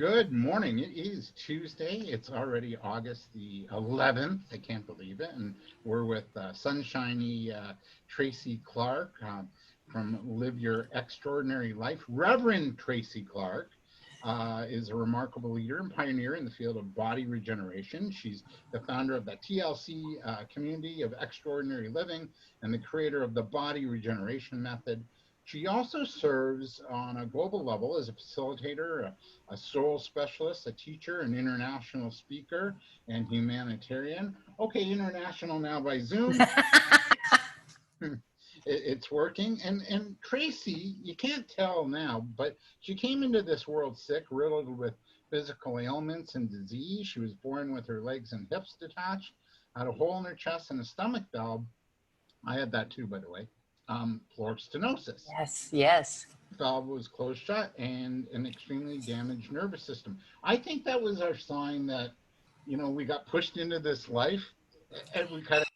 Good morning. It is Tuesday. It's already August the 11th. I can't believe it. And we're with sunshiny Tracy Clark from Live Your Extraordinary Life. Reverend Tracy Clark is a remarkable leader and pioneer in the field of body regeneration. She's the founder of the TLC community of extraordinary living and the creator of the body regeneration method. She also serves on a global level as a facilitator, a soul specialist, a teacher, an international speaker, and humanitarian. Okay, international now by Zoom. It's working. And Tracy, you can't tell now, but she came into this world sick, riddled with physical ailments and disease. She was born with her legs and hips detached, had a hole in her chest and a stomach valve. I had that too, by the way. Floor stenosis. Yes. Valve was closed shut and an extremely damaged nervous system. I think that was our sign that, we got pushed into this life and we kind of,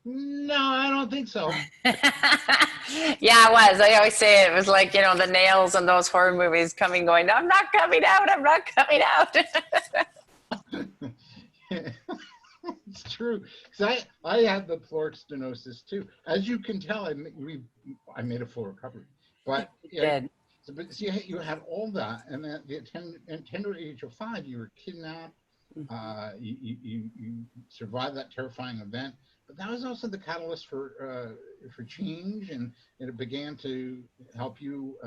no, I don't think so. Yeah, it was. I always say it was like, the nails in those horror movies going, I'm not coming out. I'm not coming out. It's true. Because I had the floor stenosis too. As you can tell, I made a full recovery. But you had all that, and at the tender age of 5, you were kidnapped. You survived that terrifying event, but that was also the catalyst for change, and it began to help you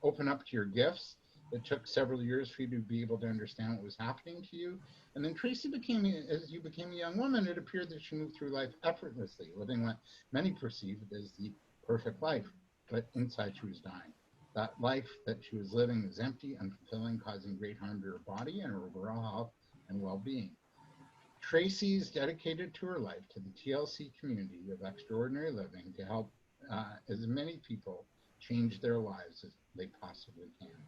open up to your gifts. It took several years for you to be able to understand what was happening to you. And then Tracy as you became a young woman, it appeared that she moved through life effortlessly, living what many perceived as the perfect life, but inside she was dying. That life that she was living was empty, unfulfilling, causing great harm to her body and her overall health and well-being. Tracy is dedicated to her life to the TLC community of extraordinary living to help as many people change their lives as they possibly can.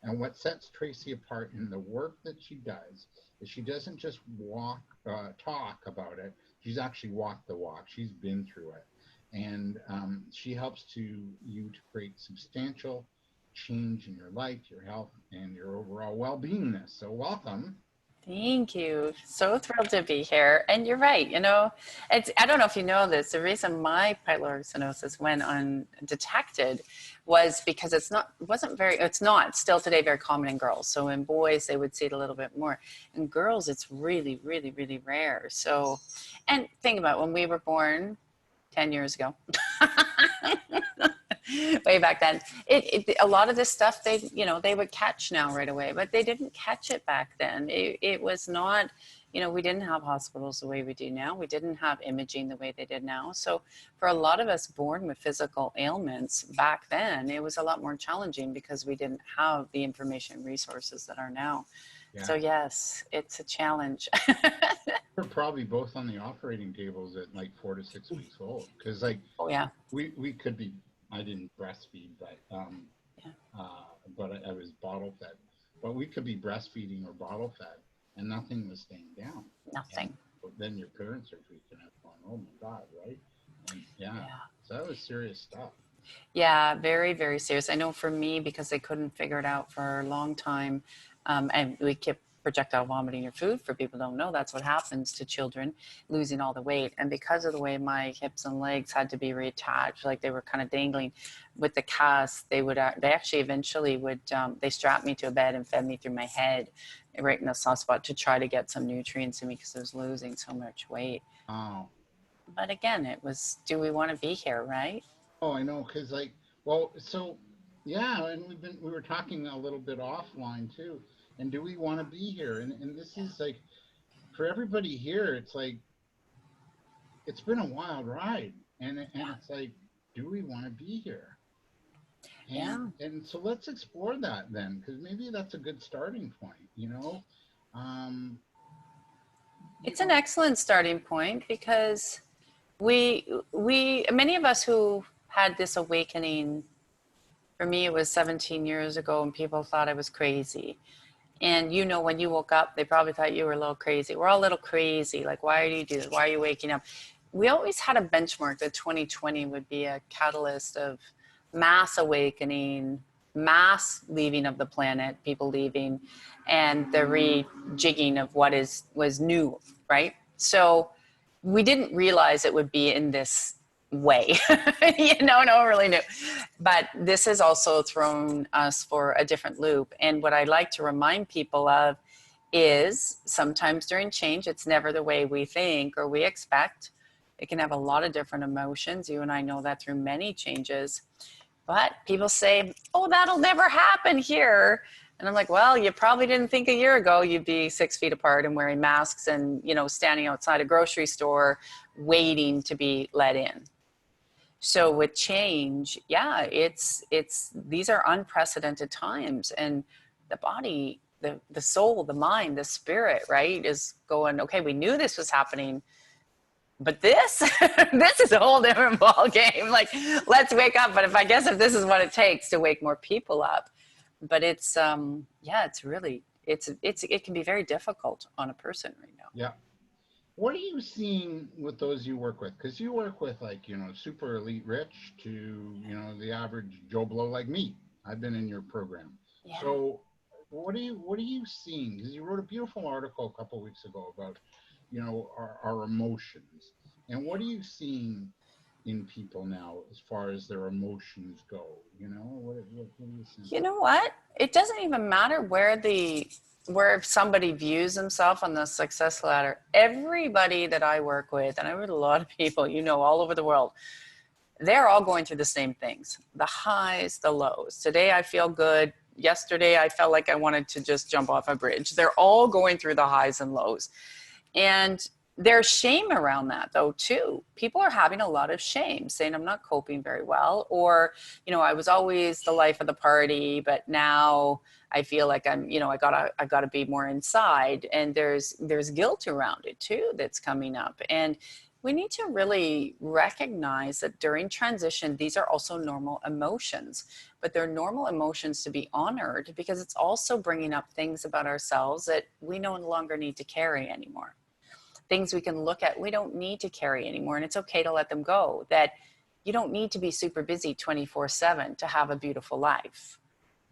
And what sets Tracy apart in the work that she does is she doesn't just talk about it. She's actually walked the walk. She's been through it. And she helps you to create substantial change in your life, your health, and your overall well-beingness. So welcome. Thank you. So thrilled to be here. And you're right. I don't know if you know this. The reason my pyloric stenosis went undetected was because it's not still today very common in girls. So in boys, they would see it a little bit more. In girls, it's really, really, really rare. So, and think about when we were born 10 years ago. Way back then, a lot of this stuff they would catch now right away, but they didn't catch it back then. It was not, we didn't have hospitals the way we do now. We didn't have imaging the way they did now. So for a lot of us born with physical ailments back then, it was a lot more challenging because we didn't have the information resources that are now. Yeah. So yes, it's a challenge. We're probably both on the operating tables at like 4 to 6 weeks old because we could be. I didn't breastfeed, but I was bottle fed. But we could be breastfeeding or bottle fed, and nothing was staying down. Nothing. And then your parents are freaking out, going, "Oh my God!" Right? And so that was serious stuff. Yeah, very, very serious. I know for me, because they couldn't figure it out for a long time, and we kept projectile vomiting your food. For people who don't know, that's what happens to children losing all the weight. And because of the way my hips and legs had to be reattached, like they were kind of dangling with the cast, they actually eventually would, they strapped me to a bed and fed me through my head right in the soft spot to try to get some nutrients in me because I was losing so much weight. Oh. But again, it was, do we want to be here, right? Oh, I know. Cause and we were talking a little bit offline too. And do we want to be here? And this is like, for everybody here, it's like, it's been a wild ride. And it's like, do we want to be here? And so let's explore that then, because maybe that's a good starting point, It's an excellent starting point because we many of us who had this awakening, for me, it was 17 years ago, and people thought I was crazy. And when you woke up, they probably thought you were a little crazy. We're all a little crazy. Like, why do you do this? Why are you waking up? We always had a benchmark that 2020 would be a catalyst of mass awakening, mass leaving of the planet, people leaving, and the rejigging of what was new, right? So we didn't realize it would be in this way. No one really knew. But this has also thrown us for a different loop. And what I like to remind people of is sometimes during change, it's never the way we think or we expect. It can have a lot of different emotions. You and I know that through many changes. But people say, oh, that'll never happen here. And I'm like, well, you probably didn't think a year ago you'd be 6 feet apart and wearing masks and, standing outside a grocery store waiting to be let in. So with change, yeah, these are unprecedented times, and the body, the soul, the mind, the spirit, right, is going, okay, we knew this was happening, but this is a whole different ball game. Like, let's wake up. But if this is what it takes to wake more people up. But it's it's really it can be very difficult on a person right now. Yeah. What are you seeing with those you work with? Because you work with super elite rich to the average Joe Blow like me. I've been in your program. Yeah. So what are you seeing? Because you wrote a beautiful article a couple of weeks ago about our emotions, and what are you seeing in people now as far as their emotions go? What are you seeing? You know what? It doesn't even matter where somebody views themselves on the success ladder. Everybody that I work with, and I work with a lot of people, all over the world, they're all going through the same things. The highs, the lows. Today I feel good. Yesterday I felt like I wanted to just jump off a bridge. They're all going through the highs and lows. And there's shame around that though too. People are having a lot of shame, saying I'm not coping very well, or I was always the life of the party, but now I feel like I'm I gotta be more inside. And there's guilt around it too that's coming up. And we need to really recognize that during transition, these are also normal emotions, but they're normal emotions to be honored, because it's also bringing up things about ourselves that we no longer need to carry anymore. Things we can look at, we don't need to carry anymore. And it's okay to let them go. That you don't need to be super busy 24/7 to have a beautiful life.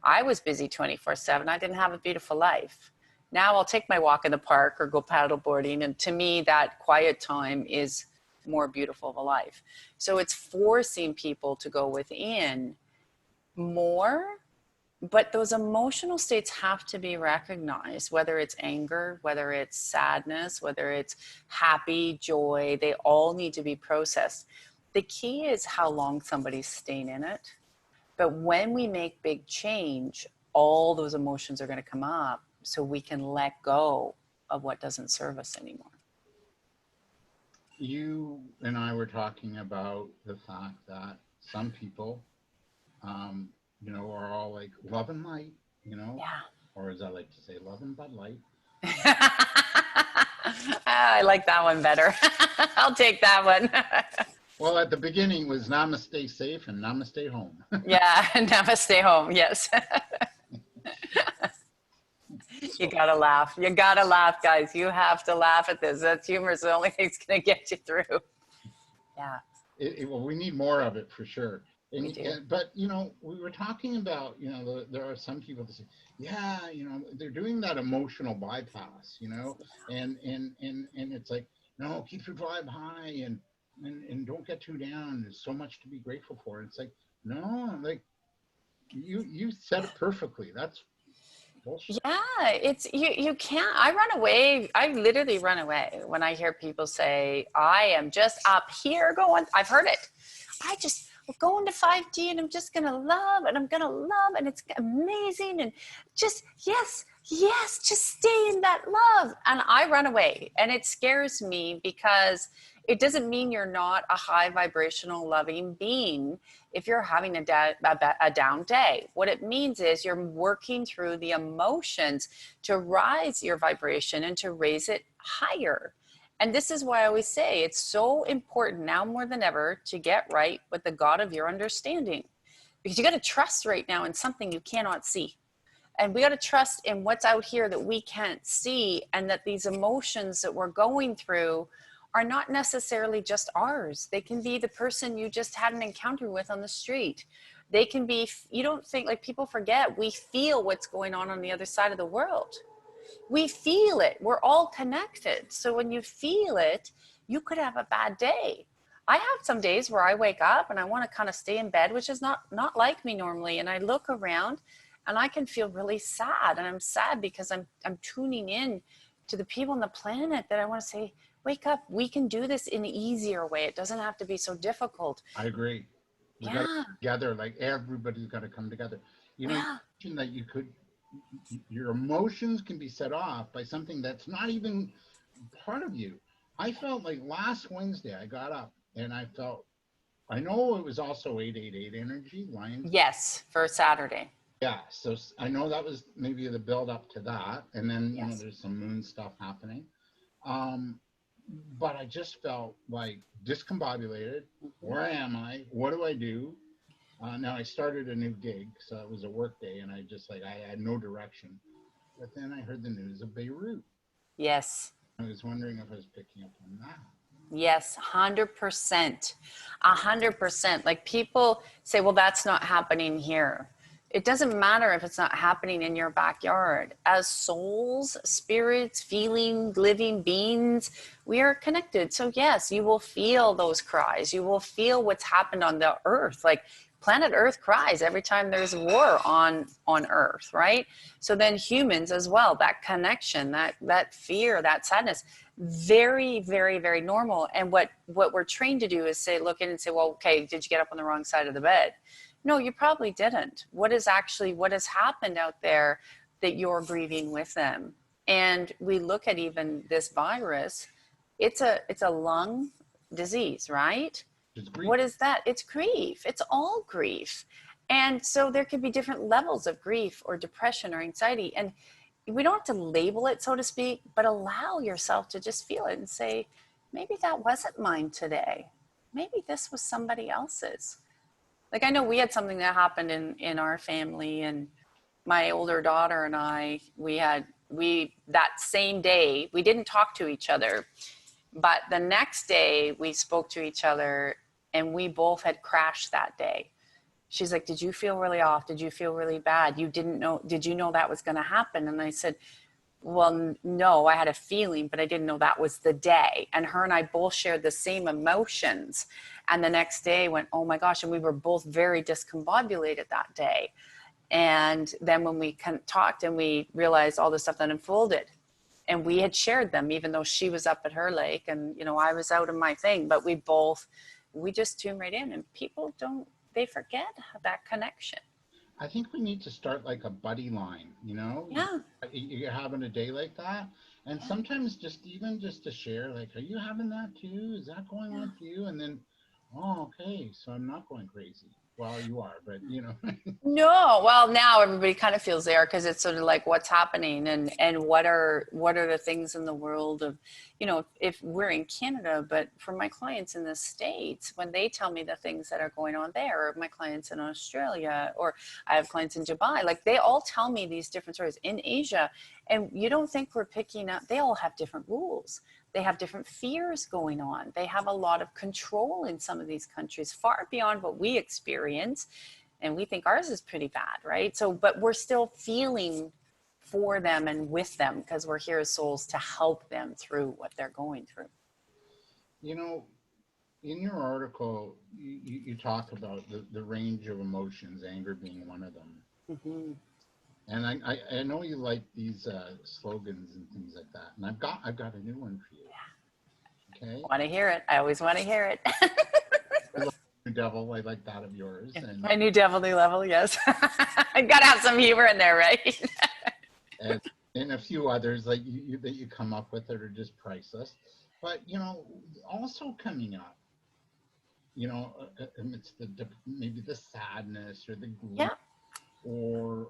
I was busy 24/7. I didn't have a beautiful life. Now I'll take my walk in the park or go paddle boarding. And to me, that quiet time is more beautiful of a life. So it's forcing people to go within more. But those emotional states have to be recognized, whether it's anger, whether it's sadness, whether it's happy, joy, they all need to be processed. The key is how long somebody's staying in it. But when we make big change, all those emotions are going to come up so we can let go of what doesn't serve us anymore. You and I were talking about the fact that some people, are all like love and light, Yeah. or as I like to say, love and Bud Light. I like that one better. I'll take that one. Well, at the beginning was namaste safe and namaste home. Yeah, namaste home. Yes. You gotta laugh. You gotta laugh, guys. You have to laugh at this. That's humor is the only thing that's gonna get you through. Yeah. Well, we need more of it for sure. But we were talking about there are some people that say, yeah, they're doing that emotional bypass, and it's like, no, keep your vibe high and don't get too down. There's so much to be grateful for. And it's like, no, like you said it perfectly. That's bullshit. Yeah, it's you can't. I run away. I literally run away when I hear people say, I am just up here going. I've heard it. We're going to 5D and I'm just going to love and I'm going to love and it's amazing. And just, yes, just stay in that love. And I run away, and it scares me because it doesn't mean you're not a high vibrational loving being if you're having a down day. What it means is you're working through the emotions to rise your vibration and to raise it higher. And this is why I always say it's so important now more than ever to get right with the God of your understanding, because you got to trust right now in something you cannot see. And we got to trust in what's out here that we can't see, and that these emotions that we're going through are not necessarily just ours. They can be the person you just had an encounter with on the street. They can be, you don't think, like, people forget, we feel what's going on the other side of the world. We feel it. We're all connected. So when you feel it, you could have a bad day. I have some days where I wake up and I want to kind of stay in bed, which is not like me normally. And I look around and I can feel really sad. And I'm sad because I'm tuning in to the people on the planet that I want to say, wake up. We can do this in an easier way. It doesn't have to be so difficult. I agree. We got to Yeah. together, like everybody's got to come together. You know, you Yeah. mentioned that your emotions can be set off by something that's not even part of you. I felt like last Wednesday I got up and I know it was also 888 energy, Lions. Yes. For Saturday. Yeah, so I know that was maybe the build up to that, and then Yes. there's some moon stuff happening. Um, but I just felt like discombobulated. Where am I? What do I do? Now I started a new gig, so it was a work day, and I had no direction. But then I heard the news of Beirut. Yes. I was wondering if I was picking up on that. Yes, 100%. 100%. Like, people say, well, that's not happening here. It doesn't matter if it's not happening in your backyard. As souls, spirits, feeling, living beings, we are connected. So yes, you will feel those cries. You will feel what's happened on the earth. Like, planet Earth cries every time there's war on Earth, right? So then humans as well, that connection, that fear, that sadness, very, very, very normal. And what we're trained to do is say, look in and say, well, okay, did you get up on the wrong side of the bed? No, you probably didn't. What has happened out there that you're grieving with them? And we look at even this virus, it's a lung disease, right? It's grief. What is that? It's grief. It's all grief. And so there could be different levels of grief or depression or anxiety. And we don't have to label it, so to speak, but allow yourself to just feel it and say, maybe that wasn't mine today. Maybe this was somebody else's. Like, I know we had something that happened in our family, and my older daughter and I, that same day, we didn't talk to each other, but the next day we spoke to each other, and we both had crashed that day. She's like, did you feel really off? Did you feel really bad? Did you know that was going to happen? And I said, well, no, I had a feeling, but I didn't know that was the day. And her and I both shared the same emotions. And the next day went, oh my gosh. And we were both very discombobulated that day. And then when we talked and we realized all the stuff that unfolded, and we had shared them, even though she was up at her lake and, I was out in my thing, but we just tuned right in, and people they forget that connection. I think we need to start like a buddy line, Yeah. You're having a day like that. And sometimes just to share, like, are you having that too? Is that going on for you? And then, oh, okay, so I'm not going crazy. Well, you are, but No, well, now everybody kind of feels there, because it's sort of like, what's happening, and what are the things in the world of, if we're in Canada, but for my clients in the States, when they tell me the things that are going on there, or my clients in Australia, or I have clients in Dubai, like, they all tell me these different stories in Asia. And you don't think we're picking up, they all have different rules. They have different fears going on. They have a lot of control in some of these countries, far beyond what we experience. And we think ours is pretty bad, right? So, but we're still feeling for them and with them, because we're here as souls to help them through what they're going through. In your article, you talk about the range of emotions, anger being one of them. Mm-hmm. And I know you like these slogans and things like that. And I've got a new one for you. Okay. Want to hear it? I always want to hear it. I love New Devil. I like that of yours. Yeah. And My new devil, new level. Yes. I gotta have some humor in there, right? and a few others like that you come up with that are just priceless. But also coming up, amidst maybe the sadness or the gloom. Yeah. Or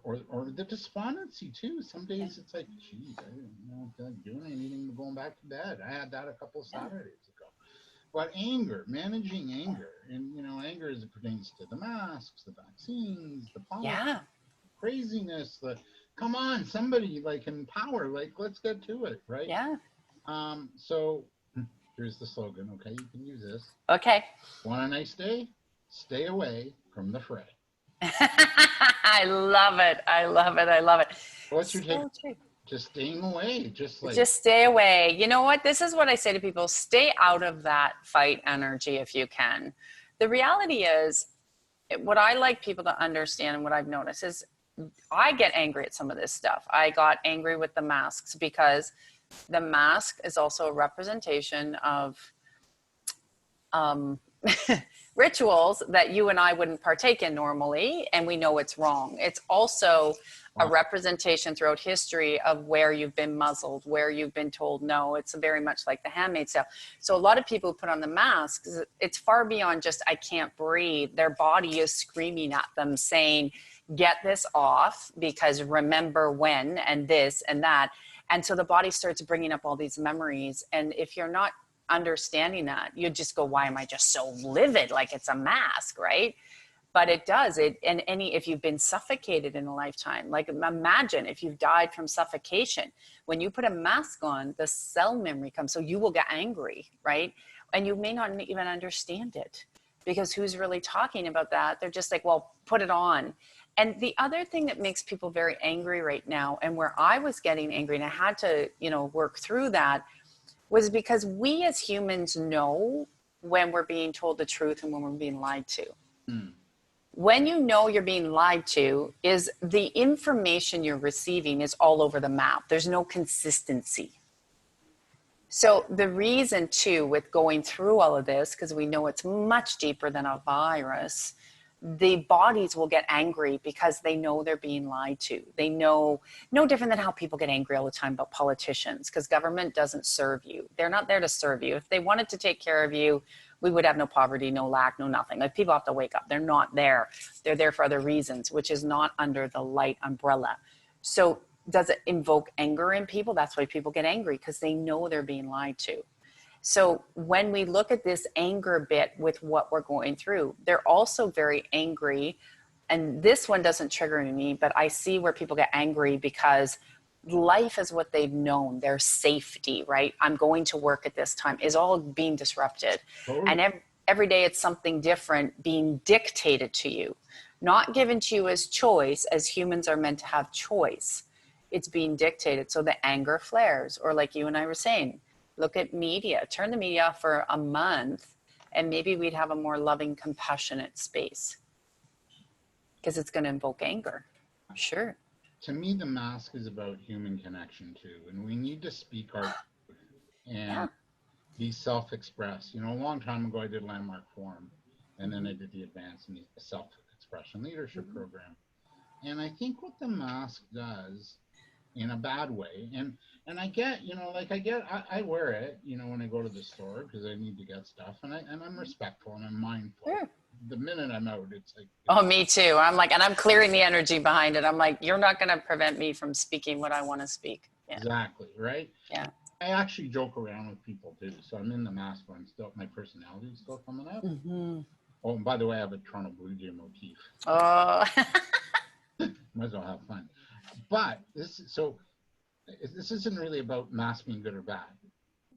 the despondency too. Some days it's like, geez, I don't feel like doing anything but going back to bed. I had that a couple of Saturdays ago. But managing anger, and anger as it pertains to the masks, the vaccines, the politics, craziness. Come on, somebody like in power, like, let's get to it, right? Yeah. So here's the slogan. Okay, you can use this. Okay. Want a nice day? Stay away from the fray. I love it. I love it. I love it. What's your take? So true. Just staying away, Just stay away. You know what? This is what I say to people. Stay out of that fight energy if you can. The reality is, what I like people to understand and what I've noticed is I get angry at some of this stuff. I got angry with the masks because the mask is also a representation of rituals that you and I wouldn't partake in normally, and we know it's wrong. It's also a representation throughout history of where you've been muzzled, where you've been told no. It's very much like the Handmaid's Tale. So a lot of people who put on the masks, it's far beyond just I can't breathe. Their body is screaming at them saying, get this off because remember when and this and that. And so the body starts bringing up all these memories. And if you're not understanding that, you just go, why am I just so livid? Like it's a mask, right? But it does it. And if you've been suffocated in a lifetime, like imagine if you've died from suffocation, when you put a mask on, the cell memory comes. So you will get angry, right? And you may not even understand it because who's really talking about that? They're just like, well, put it on. And the other thing that makes people very angry right now, and where I was getting angry and I had to, work through that, was because we as humans know when we're being told the truth and when we're being lied to. When you know you're being lied to is the information you're receiving is all over the map. There's no consistency. So the reason too with going through all of this, because we know it's much deeper than a virus, the bodies will get angry because they know they're being lied to. They know, no different than how people get angry all the time about politicians, because government doesn't serve you. They're not there to serve you. If they wanted to take care of you, we would have no poverty, no lack, no nothing. Like people have to wake up. They're not there. They're there for other reasons, which is not under the light umbrella. So does it invoke anger in people? That's why people get angry, because they know they're being lied to. So when we look at this anger bit with what we're going through, they're also very angry. And this one doesn't trigger me, but I see where people get angry because life is what they've known, their safety, right? I'm going to work at this time is all being disrupted. And every day it's something different being dictated to you, not given to you as choice, as humans are meant to have choice. It's being dictated. So the anger flares, or like you and I were saying, look at media, turn the media off for a month, and maybe we'd have a more loving, compassionate space, because it's going to invoke anger. Sure. To me, the mask is about human connection too. And we need to speak our truth and be self-expressed. A long time ago, I did Landmark Forum, and then I did the Advanced in Self-Expression Leadership Program. And I think what the mask does in a bad way, and I get, I wear it, when I go to the store because I need to get stuff, and I'm respectful and I'm mindful. Sure. The minute I'm out, it's like, oh, me too. I'm like, and I'm clearing the energy behind it. I'm like, you're not going to prevent me from speaking what I want to speak. Yeah. Exactly, right? Yeah. I actually joke around with people too. So I'm in the mask, but my personality is still coming up. Mm-hmm. Oh, and by the way, I have a Toronto Blue Jay motif. Oh. Might as well have fun. But this isn't really about mask being good or bad.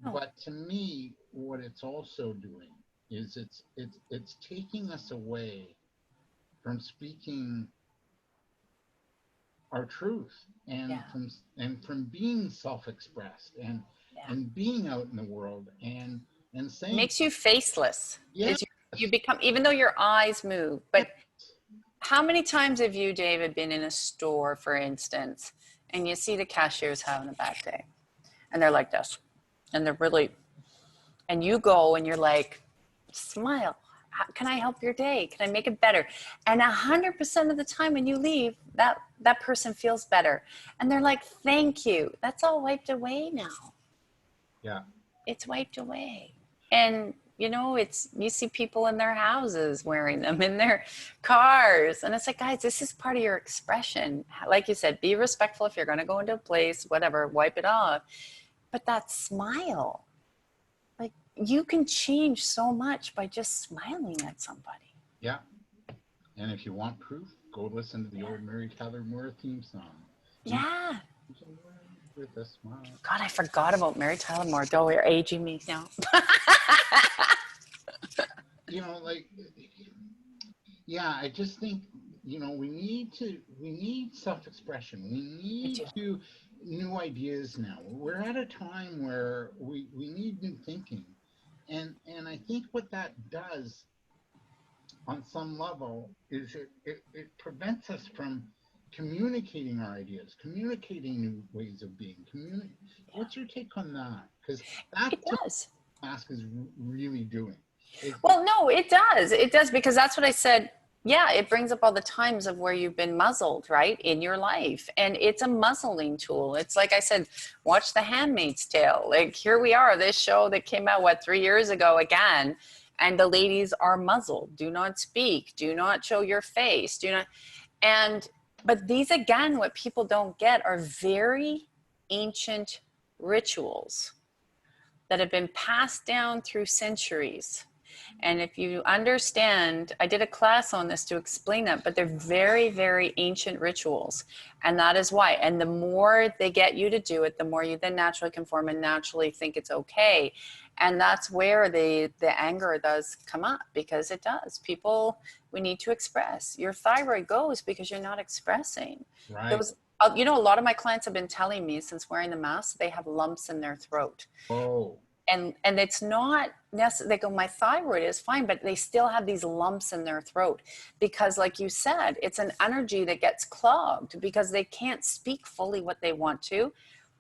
No. But to me, what it's also doing is it's taking us away from speaking our truth and from being self-expressed and being out in the world and saying, makes you faceless. Yeah. You become, even though your eyes move, but how many times have you, David, been in a store, for instance, and you see the cashiers having a bad day and they're like this, and they're really, and you go and you're like, smile. How can I help your day? Can I make it better? And 100% of the time when you leave, that person feels better. And they're like, thank you. That's all wiped away now. Yeah. It's wiped away. And you see people in their houses wearing them, in their cars. And it's like, guys, this is part of your expression. Like you said, be respectful if you're going to go into a place, whatever, wipe it off. But that smile, like you can change so much by just smiling at somebody. Yeah. And if you want proof, go listen to the old Mary Tyler Moore theme song. Yeah. With a smile. God, I forgot about Mary Tyler Moore. Though you're aging me now. I just think we need self-expression. We I do. need to new ideas now. We're at a time where we need new thinking. And I think what that does on some level is it prevents us from communicating our ideas, communicating new ways of being. What's your take on that? Because It that's what does. mask is really doing. Well, no, it does. It does, because that's what I said. Yeah, it brings up all the times of where you've been muzzled, right, in your life. And it's a muzzling tool. It's like I said, watch The Handmaid's Tale. Like, here we are, this show that came out, 3 years ago again, and the ladies are muzzled. Do not speak. Do not show your face. Do not. And, but these, again, what people don't get are very ancient rituals that have been passed down through centuries. And if you understand, I did a class on this to explain that, but they're very, very ancient rituals. And that is why. And the more they get you to do it, the more you then naturally conform and naturally think it's okay. And that's where the anger does come up, because it does. People, we need to express. Your thyroid goes because you're not expressing. Right. Those, a lot of my clients have been telling me since wearing the mask, they have lumps in their throat. Oh. And it's not necessary. They go, my thyroid is fine, but they still have these lumps in their throat because, like you said, it's an energy that gets clogged because they can't speak fully what they want to.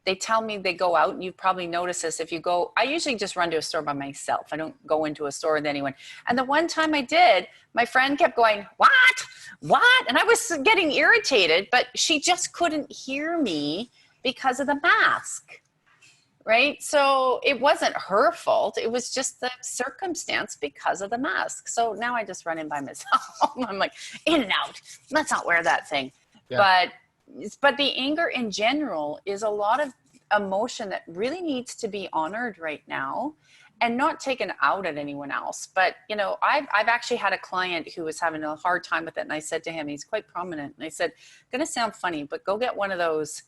They tell me they go out, and you've probably noticed this. If you go, I usually just run to a store by myself. I don't go into a store with anyone. And the one time I did, my friend kept going, what? And I was getting irritated, but she just couldn't hear me because of the mask. Right? So it wasn't her fault. It was just the circumstance because of the mask. So now I just run in by myself. I'm like, in and out. Let's not wear that thing. Yeah. But the anger in general is a lot of emotion that really needs to be honored right now and not taken out at anyone else. But, I've actually had a client who was having a hard time with it. And I said to him, he's quite prominent. And I said, going to sound funny, but go get one of those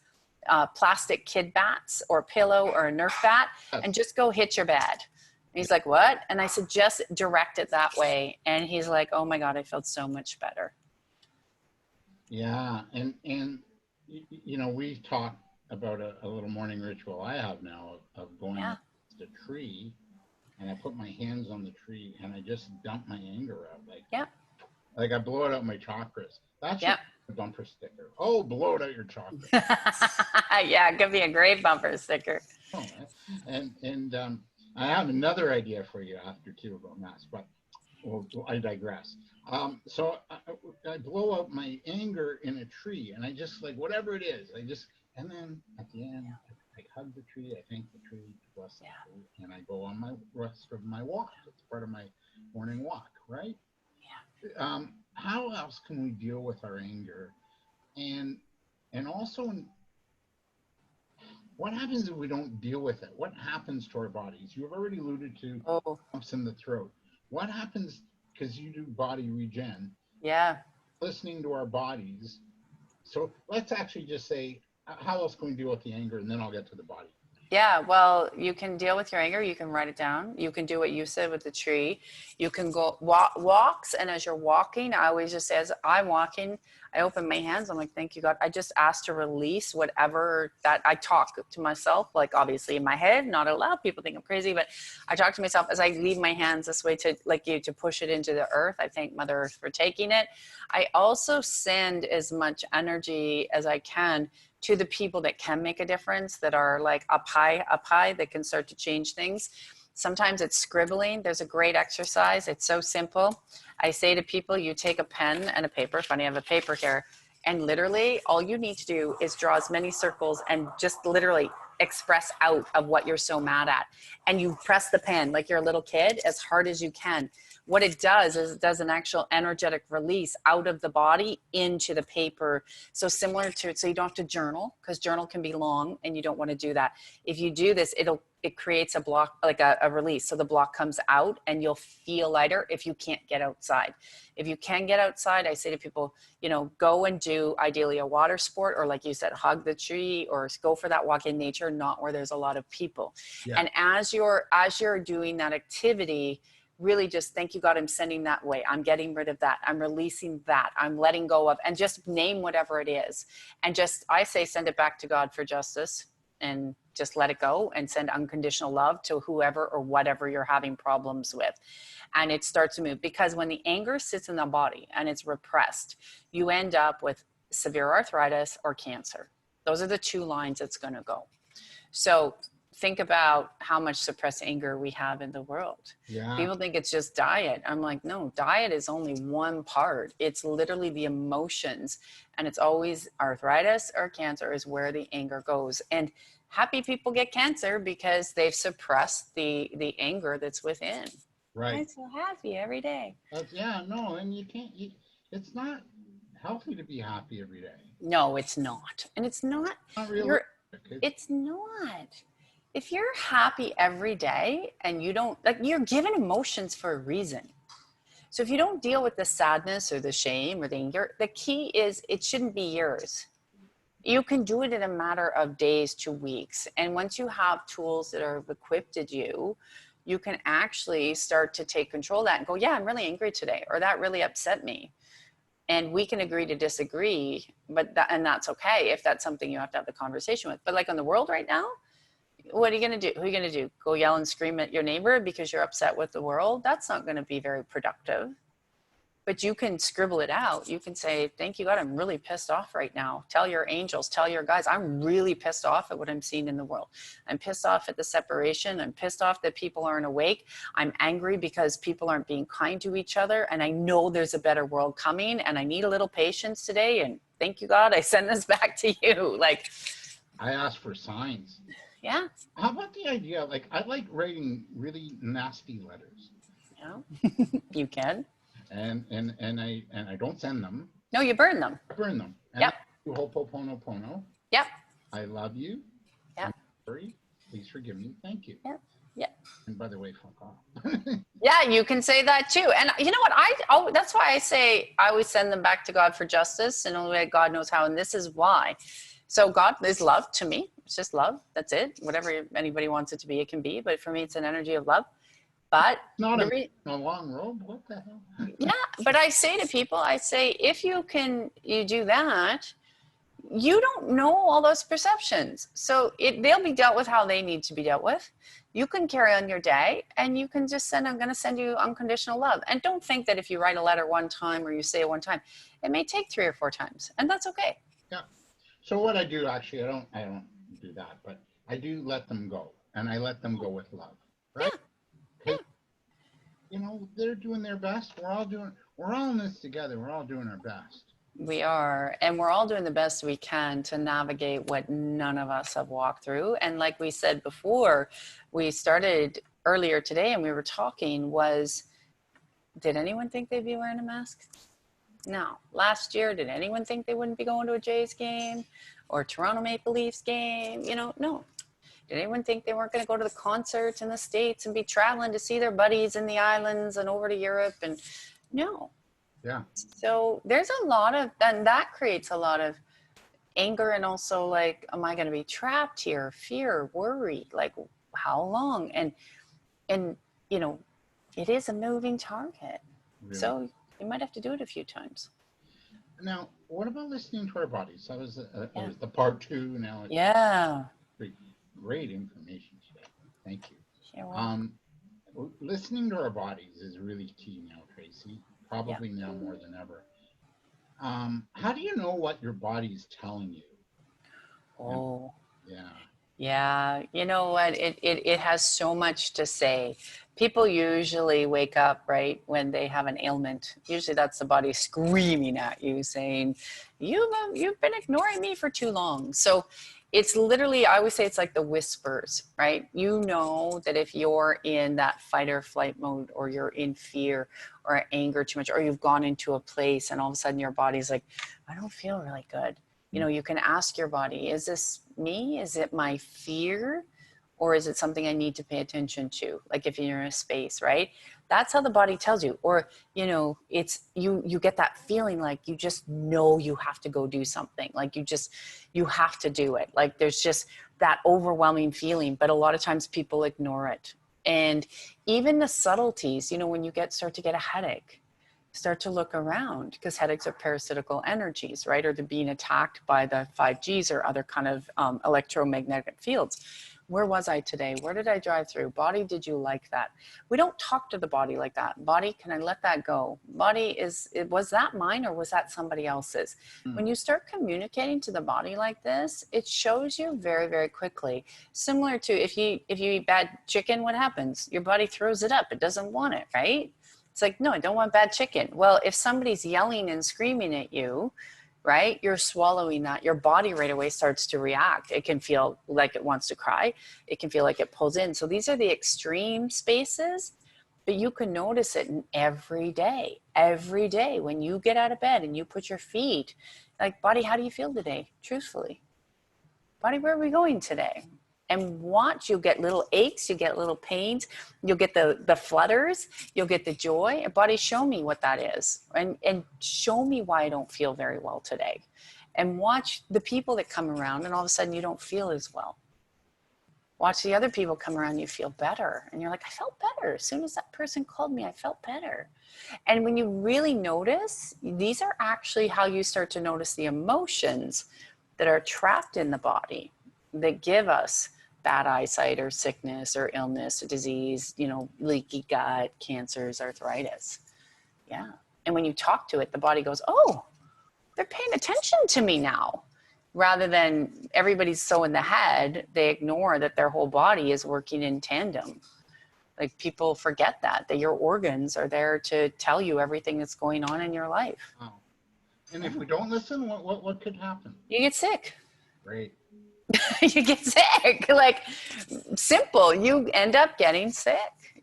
plastic kid bats or a pillow or a Nerf bat and just go hit your bed. And he's like, what? And I said, just direct it that way. And he's like, oh my God, I felt so much better. Yeah. And we talked about a little morning ritual I have now of going to the tree, and I put my hands on the tree and I just dump my anger out. Like I blow it out my chakras. That's a bumper sticker. Oh, blow it out your chakras. Yeah, it could be a great bumper sticker. Oh, and I have another idea for you after too about mass, but I digress. So I blow out my anger in a tree, and I just, like, whatever it is, and then at the end, I hug the tree, I thank the tree, bless the tree, and I go on my rest of my walk. It's part of my morning walk, right? Yeah. How else can we deal with our anger? And also, what happens if we don't deal with it? What happens to our bodies? You've already alluded to bumps in the throat. What happens, because you do body regen? Yeah. Listening to our bodies. So let's actually just say, how else can we deal with the anger? And then I'll get to the body. Yeah, well, you can deal with your anger. You can write it down. You can do what you said with the tree. You can go walks. And as you're walking, I always just say, as I'm walking, I open my hands. I'm like, thank you, God. I just ask to release whatever that I talk to myself, like obviously in my head, not out loud. People think I'm crazy, but I talk to myself as I leave my hands this way to, like you, to push it into the earth. I thank Mother Earth for taking it. I also send as much energy as I can to the people that can make a difference, that are like up high, that can start to change things. Sometimes it's scribbling. There's a great exercise. It's so simple. I say to people, you take a pen and a paper. Funny, I have a paper here. And literally all you need to do is draw as many circles and just literally express out of what you're so mad at. And you press the pen like you're a little kid as hard as you can. What it does is it does an actual energetic release out of the body into the paper. So similar to, so you don't have to journal, because journal can be long and you don't want to do that. If you do this, it creates a block, like a release. So the block comes out and you'll feel lighter if you can't get outside. If you can get outside, I say to people, go and do ideally a water sport, or like you said, hug the tree, or go for that walk in nature, not where there's a lot of people. Yeah. And as you're doing that activity, really just thank you, God, I'm sending that way. I'm getting rid of that. I'm releasing that. I'm letting go of, and just name whatever it is. And just, I say, send it back to God for justice, and just let it go, and send unconditional love to whoever or whatever you're having problems with. And it starts to move, because when the anger sits in the body and it's repressed, you end up with severe arthritis or cancer. Those are the two lines it's going to go. So think about how much suppressed anger we have in the world. Yeah. People think it's just diet. I'm like, no, diet is only one part. It's literally the emotions, and it's always arthritis or cancer is where the anger goes. And happy people get cancer because they've suppressed the anger that's within. Right. I'm so happy every day. Yeah, no, and you can't, it's not healthy to be happy every day. No, it's not. And it's not really. It's not. If you're happy every day and you don't, like, you're given emotions for a reason. So if you don't deal with the sadness or the shame or the anger, the key is it shouldn't be yours. You can do it in a matter of days to weeks. And once you have tools that are equipped at you, you can actually start to take control of that and go, yeah, I'm really angry today, or that really upset me. And we can agree to disagree, but and that's okay if that's something you have to have the conversation with. But like in the world right now, what are you going to do? Who are you going to do? Go yell and scream at your neighbor because you're upset with the world? That's not going to be very productive. But you can scribble it out. You can say, thank you, God, I'm really pissed off right now. Tell your angels, tell your guys, I'm really pissed off at what I'm seeing in the world. I'm pissed off at the separation. I'm pissed off that people aren't awake. I'm angry because people aren't being kind to each other. And I know there's a better world coming, and I need a little patience today. And thank you, God, I send this back to you. Like, I ask for signs. Yeah. How about the idea, like, I like writing really nasty letters. Yeah, you can. And I don't send them. No, you burn them. I burn them. And yep. I do Ho'oponopono. Yep. I love you. Yep. I'm sorry. Please forgive me. Thank you. Yep. Yep. And by the way, fuck off. Yeah, you can say that too. And you know what? That's why I say I always send them back to God for justice, and only God knows how. And this is why. So God is love to me. It's just love. That's it. Whatever anybody wants it to be, it can be. But for me, it's an energy of love. But not a long robe. What the hell? Yeah, but I say to people, if you do that, you don't know all those perceptions. So they'll be dealt with how they need to be dealt with. You can carry on your day, and you can just I'm going to send you unconditional love. And don't think that if you write a letter one time or you say it one time, it may take 3 or 4 times, and that's okay. Yeah. So what I do, actually, I don't do that, but I do let them go, and I let them go with love. Right? Yeah. You know, they're doing their best. We're all in this together. We're all doing our best. We are, and we're all doing the best we can to navigate what none of us have walked through. And like we said before, we started earlier today and we were talking did anyone think they'd be wearing a mask? No. Last year, did anyone think they wouldn't be going to a Jays game or Toronto Maple Leafs game? No. Did anyone think they weren't going to go to the concerts in the States and be traveling to see their buddies in the islands and over to Europe? And no. Yeah. So there's a lot of, and that creates a lot of anger, and also like, am I going to be trapped here? Fear, worry, like how long? And it is a moving target. Really? So you might have to do it a few times. Now, what about listening to our bodies? That was the part 2. Now, great information today. Thank you. Listening to our bodies is really key now, Tracy. Probably now more than ever. How do you know what your body's telling you? Oh. Yeah. Yeah. You know what? It has so much to say. People usually wake up, right, when they have an ailment. Usually that's the body screaming at you saying, you've been ignoring me for too long. So it's literally, I always say it's like the whispers, right? You know that if you're in that fight or flight mode, or you're in fear or anger too much, or you've gone into a place and all of a sudden your body's like, I don't feel really good. You know, you can ask your body, is this me? Is it my fear? Or is it something I need to pay attention to? Like if you're in a space, right? That's how the body tells you. Or, it's you get that feeling like you just know you have to go do something. Like you have to do it. Like there's just that overwhelming feeling, but a lot of times people ignore it. And even the subtleties, you know, when you start to get a headache, start to look around, because headaches are parasitical energies, right? Or they're being attacked by the 5Gs or other kind of electromagnetic fields. Where was I today? Where did I drive through? Body, did you like that? We don't talk to the body like that. Body, can I let that go? Body, was that mine or was that somebody else's? When you start communicating to the body like this, it shows you very, very quickly. Similar to if you eat bad chicken, what happens? Your body throws it up. It doesn't want it, right? It's like, no, I don't want bad chicken. Well, if somebody's yelling and screaming at you, right, you're swallowing that, your body right away starts to react. It can feel like it wants to cry. It can feel like it pulls in. So these are the extreme spaces, but you can notice it in every day when you get out of bed and you put your feet, like, body, how do you feel today? Truthfully, body, where are we going today? And watch, you'll get little aches, you get little pains, you'll get the flutters, you'll get the joy. Body, show me what that is. And show me why I don't feel very well today. And watch the people that come around and all of a sudden you don't feel as well. Watch the other people come around, you feel better. And you're like, I felt better. As soon as that person called me, I felt better. And when you really notice, these are actually how you start to notice the emotions that are trapped in the body that give us bad eyesight or sickness or illness or disease, you know, leaky gut, cancers, arthritis. Yeah. And when you talk to it, the body goes, oh, they're paying attention to me now. Rather than everybody's so in the head, they ignore that their whole body is working in tandem. Like, people forget that your organs are there to tell you everything that's going on in your life. Wow. And if we don't listen, what could happen? You get sick. Great. You get sick. Like, simple. You end up getting sick.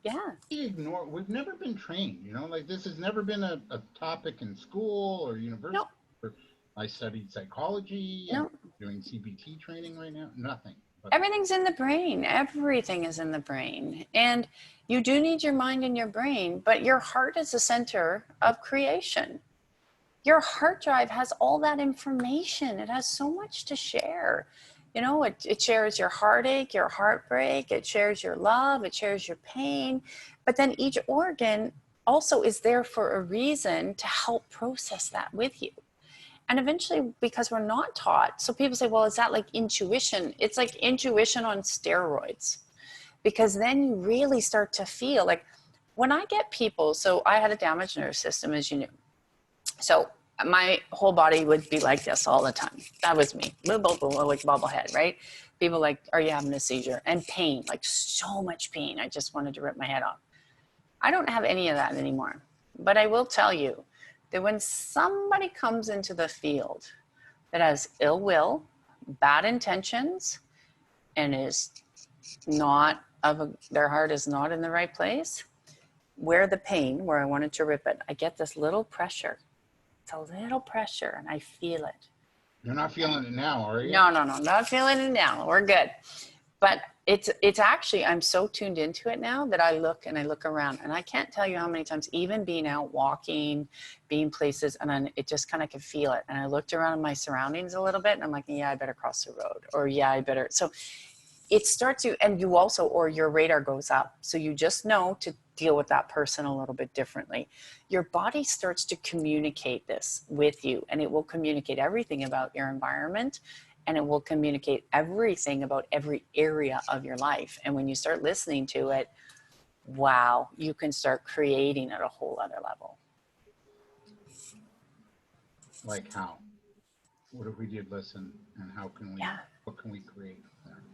Yeah. We've never been trained, you know, like, this has never been a topic in school or university. Nope. I studied psychology and doing CBT training right now. Nothing. Everything's in the brain. Everything is in the brain. And you do need your mind and your brain, but your heart is the center of creation. Your heart drive has all that information. It has so much to share. You know, it shares your heartache, your heartbreak, it shares your love, it shares your pain. But then each organ also is there for a reason to help process that with you. And eventually, because we're not taught, so people say, well, is that like intuition? It's like intuition on steroids, because then you really start to feel like, when I get people, so I had a damaged nervous system, as you knew. So my whole body would be like this all the time. That was me, like bobblehead, right? People like, are you having a seizure? And pain, like so much pain. I just wanted to rip my head off. I don't have any of that anymore. But I will tell you that when somebody comes into the field that has ill will, bad intentions, and is not their heart is not in the right place, where the pain, where I wanted to rip it, I get this little pressure. It's a little pressure and I feel it. You're not feeling it now, are you? No, not feeling it now. We're good. But it's actually, I'm so tuned into it now that I look around, and I can't tell you how many times, even being out walking, being places, and then it just kind of could feel it. And I looked around my surroundings a little bit and I'm like, yeah, I better cross the road, or yeah, I better. So it starts to, and you also, or your radar goes up. So you just know to deal with that person a little bit differently. Your body starts to communicate this with you, and it will communicate everything about your environment, and it will communicate everything about every area of your life. And when you start listening to it, wow, you can start creating at a whole other level. Like how? What if we did listen, and how can we, what can we create?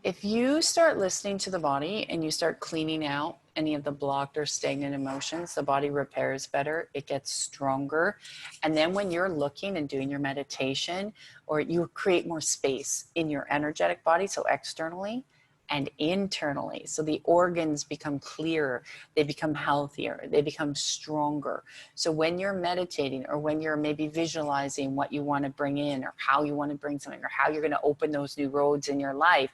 If you start listening to the body and you start cleaning out any of the blocked or stagnant emotions, the body repairs better, it gets stronger. And then when you're looking and doing your meditation, or you create more space in your energetic body, so externally and internally. So the organs become clearer, they become healthier, they become stronger. So when you're meditating, or when you're maybe visualizing what you want to bring in, or how you want to bring something, or how you're going to open those new roads in your life,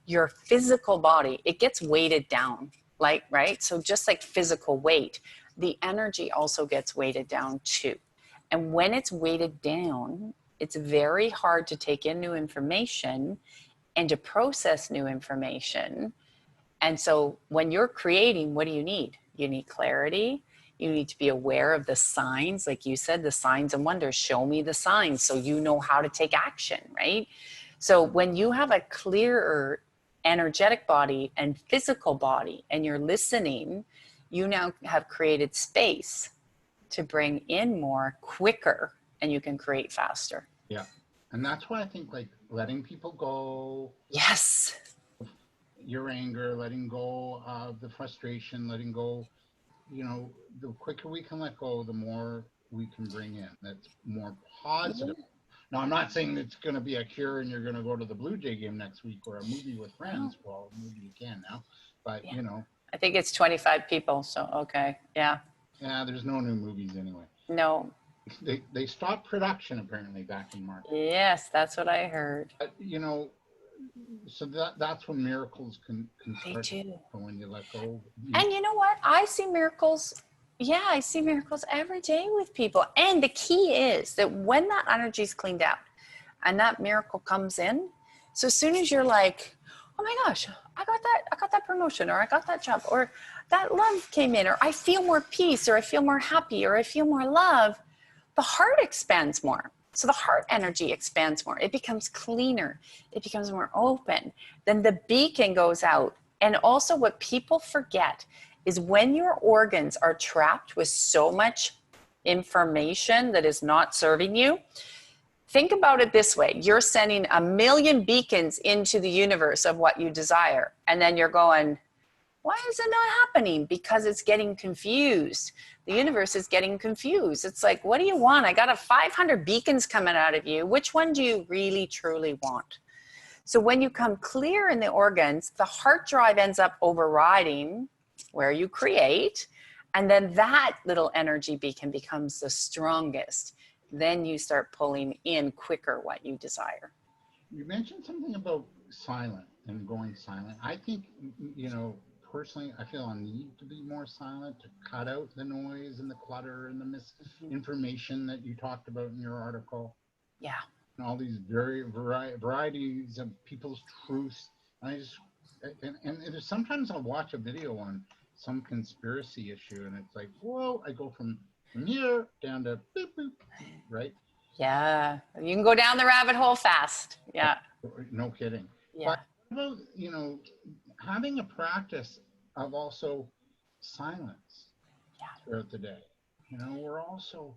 your physical body, it gets weighted down, like, right? So just like physical weight, the energy also gets weighted down too. And when it's weighted down, it's very hard to take in new information and to process new information And so when you're creating, what do you need? You need clarity. You need to be aware of the signs. Like you said, the signs and wonders. Show me the signs so you know how to take action, right? So when you have a clearer energetic body and physical body and you're listening, you now have created space to bring in more quicker, and you can create faster. Yeah. And that's why I think like letting people go, Yes. your anger, letting go of the frustration, letting go, the quicker we can let go, the more we can bring in. That's more positive. Now, I'm not saying it's going to be a cure and you're going to go to the Blue Jay game next week or a movie with friends. Well, maybe you can now, but Yeah. I think it's 25 people. So, okay. Yeah. Yeah, there's no new movies anyway. No. They stopped production apparently back in March. Yes, that's what I heard. So that's when miracles can start They do. when you let go. And you know what? I see miracles. Yeah, I see miracles every day with people. And the key is that when that energy is cleaned out and that miracle comes in, so as soon as you're like, oh my gosh, I got that promotion, or I got that job, or that love came in, or I feel more peace, or I feel more happy, or I feel more love, the heart expands more. So the heart energy expands more. It becomes cleaner. It becomes more open. Then the beacon goes out. And also what people forget is when your organs are trapped with so much information that is not serving you, think about it this way. You're sending 1,000,000 beacons into the universe of what you desire. And then you're going, why is it not happening? Because it's getting confused. The universe is getting confused. It's like, what do you want? I got a 500 beacons coming out of you. Which one do you really, truly want? So when you come clear in the organs, the heart drive ends up overriding where you create. And then that little energy beacon becomes the strongest. Then you start pulling in quicker what you desire. You mentioned something about silent and going silent. I think, personally, I feel a need to be more silent, to cut out the noise and the clutter and the misinformation that you talked about in your article. Yeah. And all these varieties of people's truths. And sometimes I'll watch a video on some conspiracy issue and it's like, whoa, I go from here down to boop, boop, right? Yeah. You can go down the rabbit hole fast. Yeah. No kidding. Yeah. But, having a practice of also silence throughout the day. We're also,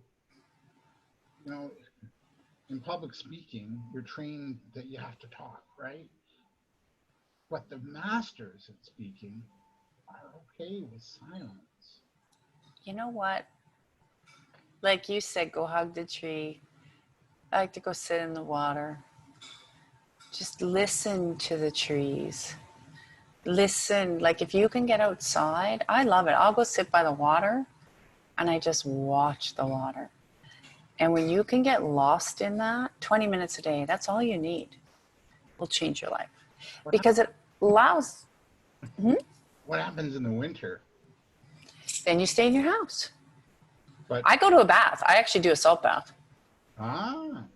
in public speaking, you're trained that you have to talk, right? But the masters at speaking are okay with silence. You know what? Like you said, go hug the tree. I like to go sit in the water. Just listen to the trees. Listen, like if you can get outside, I love it. I'll go sit by the water and I just watch the water. And when you can get lost in that, 20 minutes a day, that's all you need. Will change your life. Because it allows. What happens in the winter? Then you stay in your house. But I go to a bath. I actually do a salt bath.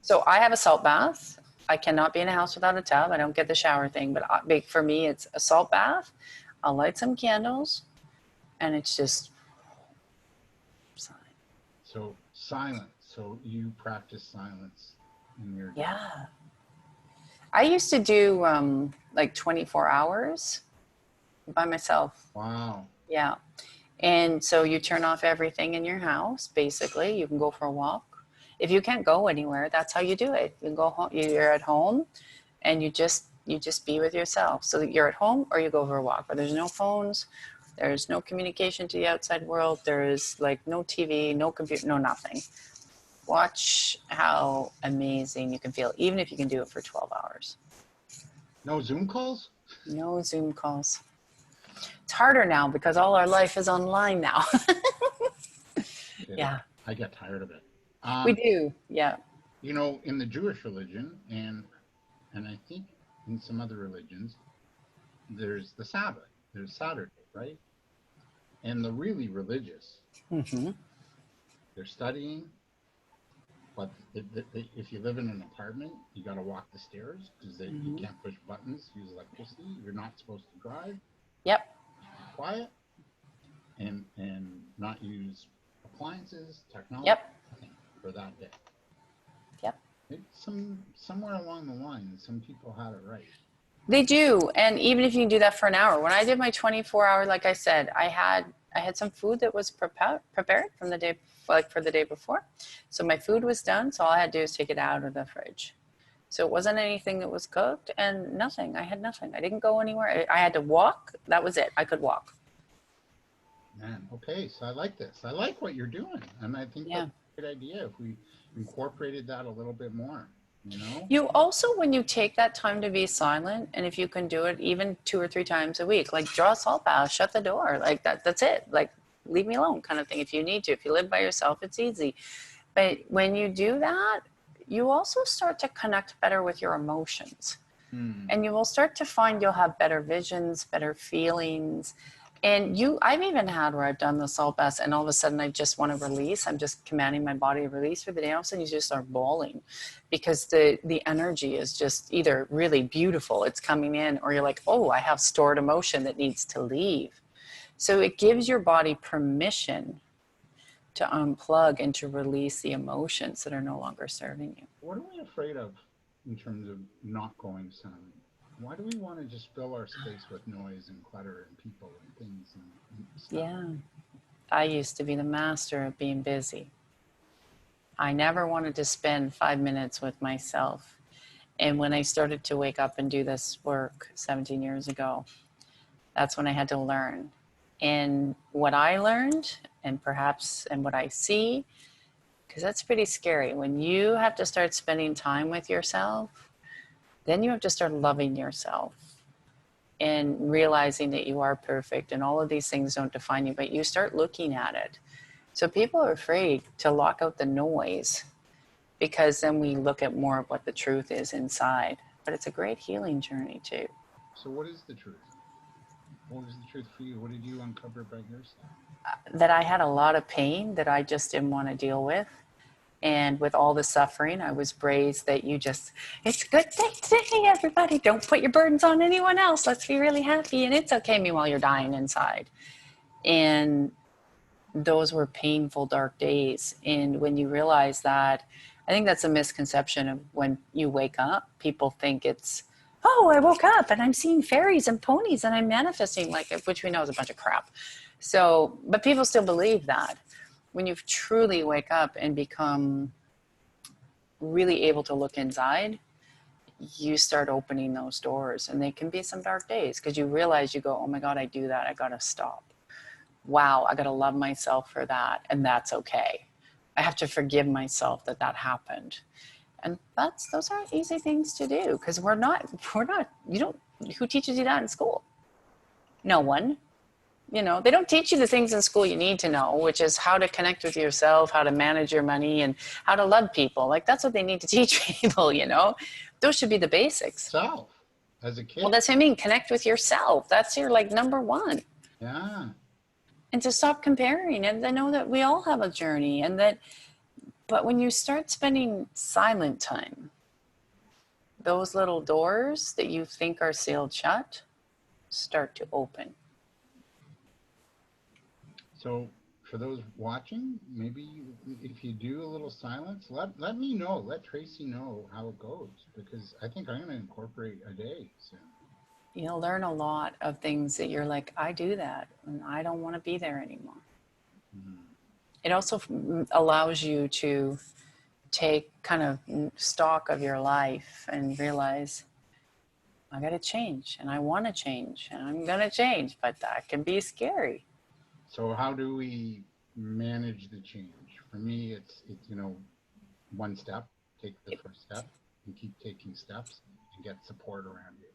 So I have a salt bath. I cannot be in a house without a tub. I don't get the shower thing, but for me, it's a salt bath. I'll light some candles, and it's just silent. So silence. So you practice silence in your day. Yeah. I used to do like 24 hours by myself. Wow. Yeah. And so you turn off everything in your house, basically. You can go for a walk. If you can't go anywhere, that's how you do it. You go home, you're at home and you just be with yourself. So you're at home or you go for a walk. But there's no phones, there's no communication to the outside world, there's like no TV, no computer, no nothing. Watch how amazing you can feel, even if you can do it for 12 hours. No Zoom calls? No Zoom calls. It's harder now because all our life is online now. Yeah. I get tired of it. We do, yeah. In the Jewish religion and I think in some other religions, there's the Sabbath. There's Saturday, right? And the really religious, they're studying, but if you live in an apartment, you got to walk the stairs because you can't push buttons, use electricity. You're not supposed to drive. Yep. quiet, and not use appliances, technology, Yep. nothing for that day. Yep. It's somewhere along the line, some people had it right. They do. And even if you can do that for an hour, when I did my 24-hour, like I said, I had some food that was prepared from the day, like for the day before. So my food was done. So all I had to do was take it out of the fridge. So it wasn't anything that was cooked and nothing. I had nothing. I didn't go anywhere. I had to walk. That was it. I could walk. Man, okay, so I like this. I like what you're doing, and I think that's Yeah. a good idea if we incorporated that a little bit more, you know? You also, when you take that time to be silent, and if you can do it even 2 or 3 times a week, like draw a salt bath, shut the door, like that's it. Like leave me alone kind of thing if you need to. If you live by yourself, it's easy. But when you do that, you also start to connect better with your emotions. Hmm. And you will start to find you'll have better visions, better feelings. And I've even had where I've done the salt baths and all of a sudden I just want to release. I'm just commanding my body to release for the day. All of a sudden you just start bawling because the energy is just either really beautiful, it's coming in, or you're like, oh, I have stored emotion that needs to leave. So it gives your body permission to unplug and to release the emotions that are no longer serving you. What are we afraid of in terms of not going silent? Why do we want to just fill our space with noise and clutter and people and things and stuff? Yeah. I used to be the master of being busy. I never wanted to spend 5 minutes with myself. And when I started to wake up and do this work 17 years ago, that's when I had to learn. And what I learned, and perhaps, and what I see, because that's pretty scary. When you have to start spending time with yourself, then you have to start loving yourself and realizing that you are perfect and all of these things don't define you, but you start looking at it. So people are afraid to lock out the noise because then we look at more of what the truth is inside. But it's a great healing journey too. So what is the truth? What was the truth for you? What did you uncover by yourself? That I had a lot of pain that I just didn't want to deal with. And with all the suffering, I was raised that it's a good day today, everybody. Don't put your burdens on anyone else. Let's be really happy. And it's okay. Meanwhile, you're dying inside. And those were painful, dark days. And when you realize that, I think that's a misconception of when you wake up, people think it's, oh, I woke up and I'm seeing fairies and ponies and I'm manifesting, like, which we know is a bunch of crap. So, but people still believe that. When you truly wake up and become really able to look inside, you start opening those doors, and they can be some dark days because you realize, you go, oh my God, I do that. I got to stop. Wow, I got to love myself for that. And that's okay. I have to forgive myself that that happened. And those aren't easy things to do because you don't, who teaches you that in school? No one. They don't teach you the things in school you need to know, which is how to connect with yourself, how to manage your money, and how to love people. Like that's what they need to teach people. Those should be the basics. Self, as a Well, kid. that's what I mean. Connect with yourself. That's your like number one. Yeah. And to stop comparing and to know that we all have a journey but when you start spending silent time, those little doors that you think are sealed shut start to open. So for those watching, maybe if you do a little silence, let me know. Let Tracy know how it goes because I think I'm going to incorporate a day soon. You'll learn a lot of things that you're like, I do that and I don't want to be there anymore. Mm-hmm. It also allows you to take kind of stock of your life and realize, I got to change and I want to change and I'm going to change, but that can be scary. So how do we manage the change? For me, it's one step. Take the first step and keep taking steps and get support around you.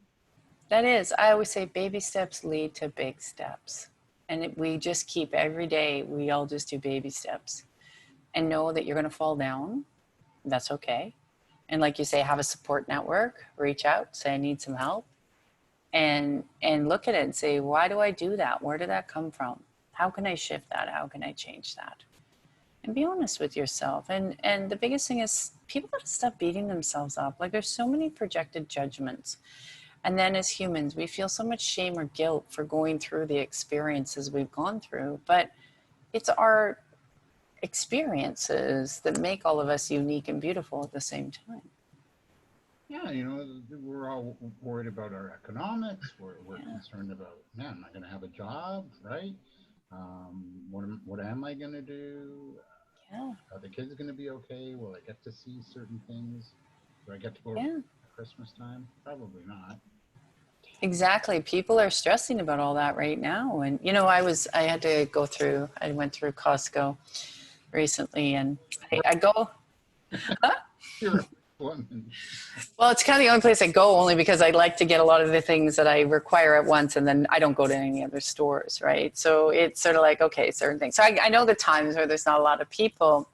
That is, I always say baby steps lead to big steps. And we just keep every day, we all just do baby steps and know that you're going to fall down. That's okay. And like you say, have a support network, reach out, say, I need some help. And look at it and say, why do I do that? Where did that come from? How can I shift that? How can I change that? And be honest with yourself. And the biggest thing is people got to stop beating themselves up. Like there's so many projected judgments. And then as humans, we feel so much shame or guilt for going through the experiences we've gone through, but it's our experiences that make all of us unique and beautiful at the same time. Yeah, you know, we're all worried about our economics. We're concerned about, man, am I going to have a job, right? What am I going to do? Yeah. Are the kids going to be okay? Will I get to see certain things? Do I get to go Yeah. at Christmas time? Probably not. Exactly. People are stressing about all that right now. And, you know, I went through Costco recently, and I go, huh? You're a woman. Well, it's kind of the only place I go, only because I like to get a lot of the things that I require at once, and then I don't go to any other stores, right? So it's sort of like, okay, certain things. So I know the times where there's not a lot of people,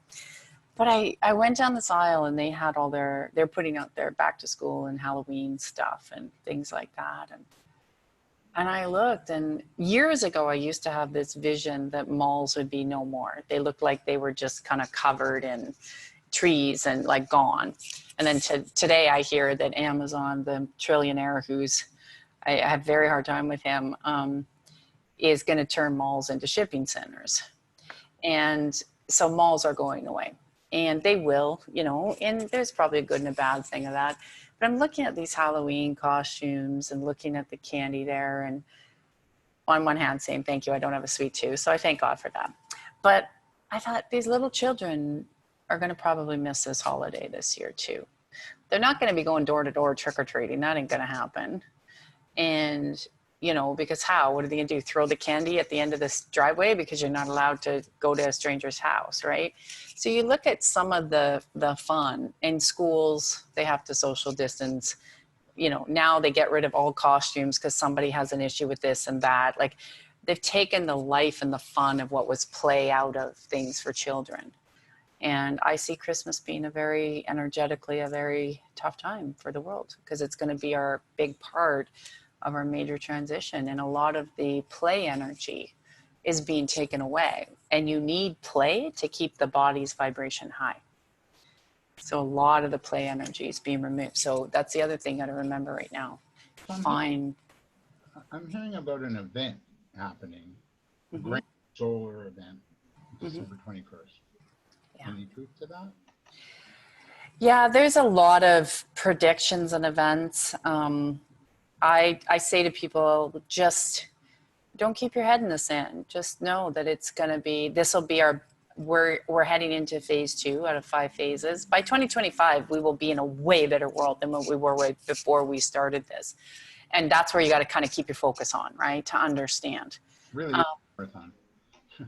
but I went down this aisle and they had they're putting out their back to school and Halloween stuff and things like that. And I looked, and years ago, I used to have this vision that malls would be no more. They looked like they were just kind of covered in trees and like gone. And then today I hear that Amazon, the trillionaire I have a very hard time with him, is going to turn malls into shipping centers. And so malls are going away, and they will, you know, and there's probably a good and a bad thing of that. But I'm looking at these Halloween costumes and looking at the candy there, and on one hand saying, thank you, I don't have a sweet tooth. So I thank God for that. But I thought these little children are going to probably miss this holiday this year too. They're not going to be going door to door trick-or-treating. That ain't going to happen. And, you know, because what are they going to do? Throw the candy at the end of this driveway because you're not allowed to go to a stranger's house, right? So you look at some of the fun in schools, they have to social distance. You know, now they get rid of all costumes because somebody has an issue with this and that. Like, they've taken the life and the fun of what was play out of things for children. And I see Christmas being a very tough time for the world, because it's going to be our big part of our major transition. And a lot of the play energy is being taken away. And you need play to keep the body's vibration high. So a lot of the play energy is being removed. So that's the other thing I got to remember right now. I'm hearing about an event happening, a grand solar event, December 21st. Yeah. Any truth to that? Yeah, there's a lot of predictions and events. I say to people, just don't keep your head in the sand. Just know that this will be we're heading into phase 2 out of 5 phases. By 2025, we will be in a way better world than what we were before we started this. And that's where you got to kind of keep your focus on, right? To understand. Really, marathon.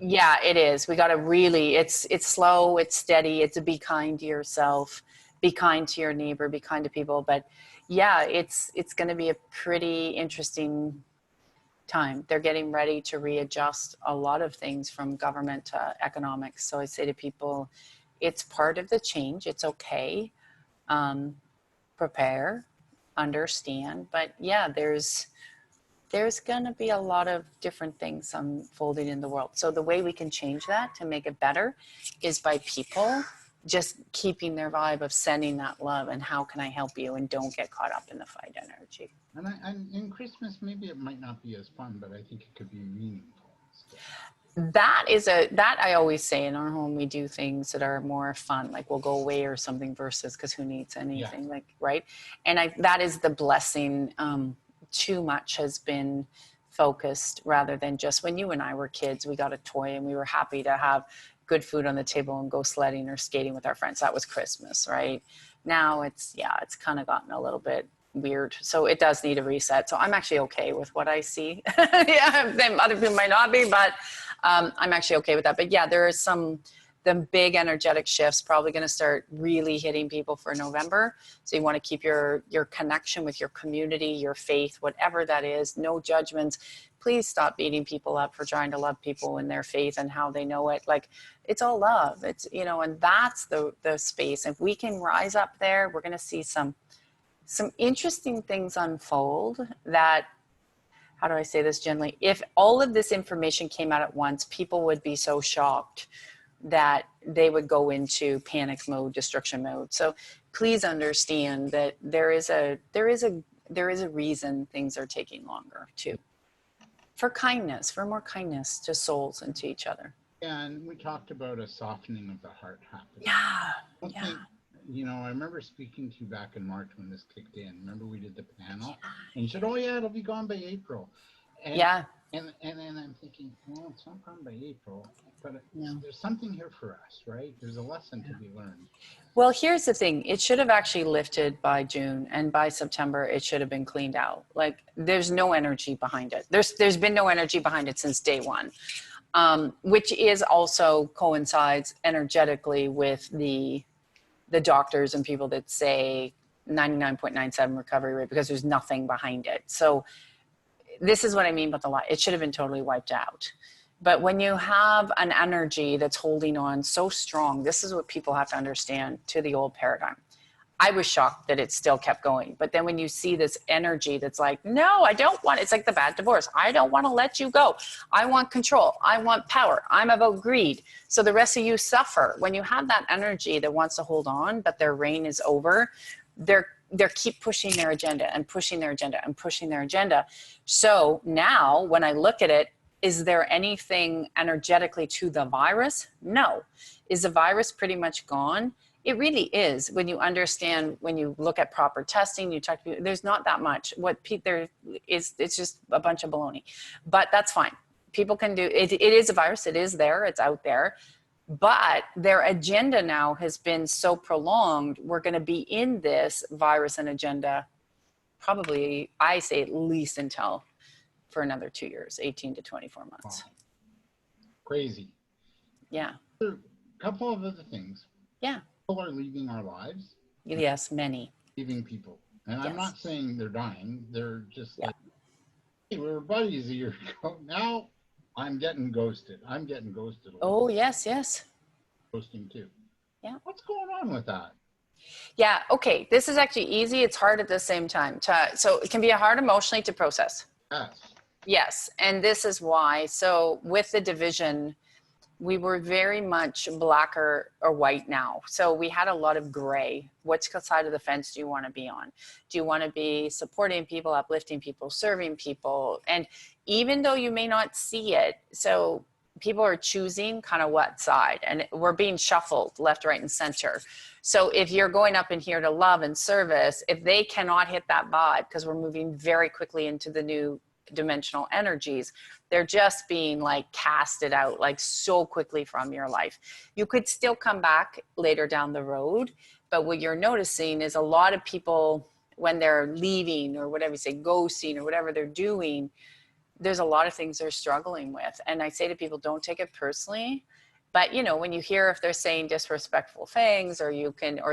Yeah, it is. We got to really, it's slow, it's steady. It's be kind to yourself, be kind to your neighbor, be kind to people. But yeah, it's going to be a pretty interesting time. They're getting ready to readjust a lot of things from government to economics. So I say to people, it's part of the change. It's okay. Prepare, understand. But yeah, there's going to be a lot of different things unfolding in the world. So the way we can change that to make it better is by people just keeping their vibe of sending that love and how can I help you, and don't get caught up in the fight energy. And in Christmas, maybe it might not be as fun, but I think it could be meaningful. That I always say in our home, we do things that are more fun, like we'll go away or something, versus because who needs anything, like, right? And that is the blessing. Too much has been focused, rather than just when you and I were kids, we got a toy and we were happy to have good food on the table and go sledding or skating with our friends. That was Christmas, right? Now it's kind of gotten a little bit weird. So it does need a reset. So I'm actually okay with what I see. Yeah, other people might not be, but I'm actually okay with that. But yeah, there are the big energetic shifts probably going to start really hitting people for November. So you want to keep your connection with your community, your faith, whatever that is, no judgments. Please stop beating people up for trying to love people in their faith and how they know it. Like, it's all love. It's, and that's the space. If we can rise up there, we're going to see some interesting things unfold that, how do I say this gently? If all of this information came out at once, people would be so shocked that they would go into panic mode, destruction mode. So please understand that there is a there is a reason things are taking longer too. For kindness, for more kindness to souls and to each other. And we talked about a softening of the heart happening. Yeah. I don't Yeah. think, you know, I remember speaking to you back in March when this kicked in. Remember we did the panel? And you said, oh yeah, it'll be gone by April. And, Yeah. And then I'm thinking, well, it's not gone by April, but No. there's something here for us, right? There's a lesson to be learned. Well, here's the thing. It should have actually lifted by June, and by September, it should have been cleaned out. Like, there's no energy behind it. There's been no energy behind it since day one, which is also coincides energetically with the doctors and people that say 99.97 recovery rate, because there's nothing behind it. So this is what I mean by the lie. It should have been totally wiped out. But when you have an energy that's holding on so strong, this is what people have to understand to the old paradigm. I was shocked that it still kept going. But then when you see this energy that's like, no, I don't want, it's like the bad divorce. I don't want to let you go. I want control. I want power. I'm about greed. So the rest of you suffer. When you have that energy that wants to hold on, but their reign is over, they're keep pushing their agenda and pushing their agenda and pushing their agenda. So now when I look at it, is there anything energetically to the virus? No. Is the virus pretty much gone? It really is. When you understand, when you look at proper testing, you talk to people, there's not that much. There is, it's just a bunch of baloney. But that's fine. People can do it. It is a virus. It is there. It's out there. But their agenda now has been so prolonged. We're going to be in this virus and agenda probably, I say, at least until for another 2 years, 18 to 24 months. Wow. Crazy. Yeah. A couple of other things. Yeah. People are leaving our lives. Yes, many. Leaving people. And Yes. I'm not saying they're dying. They're just like, hey, we were buddies a year ago. Now I'm getting ghosted. I'm getting ghosted. Oh, yes, yes. Ghosting too. Yeah. What's going on with that? Yeah. Okay. This is actually easy. It's hard at the same time. So it can be hard emotionally to process. Yes. Yes. And this is why. So with the division, we were very much black or white now. So we had a lot of gray. Which side of the fence do you want to be on? Do you want to be supporting people, uplifting people, serving people? And even though you may not see it, so people are choosing kind of what side, and we're being shuffled left, right, and center. So if you're going up in here to love and service, if they cannot hit that vibe, because we're moving very quickly into the new dimensional energies, they're just being like casted out like so quickly from your life. You could still come back later down the road, but what you're noticing is a lot of people, when they're leaving or whatever you say, ghosting or whatever they're doing, there's a lot of things they're struggling with. And I say to people, don't take it personally. But you know, when you hear if they're saying disrespectful things, or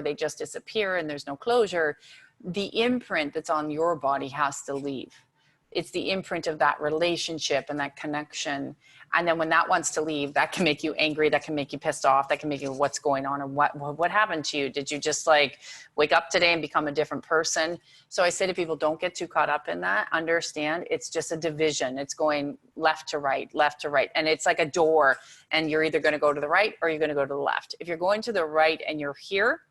they just disappear and there's no closure, the imprint that's on your body has to leave. It's the imprint of that relationship and that connection. And then when that wants to leave, that can make you angry, that can make you pissed off, that can make you, what's going on, or what happened to you? Did you just like wake up today and become a different person? So I say to people, don't get too caught up in that. Understand it's just a division. It's going left to right, left to right. And it's like a door, and you're either going to go to the right or you're going to go to the left. If you're going to the right and you're here,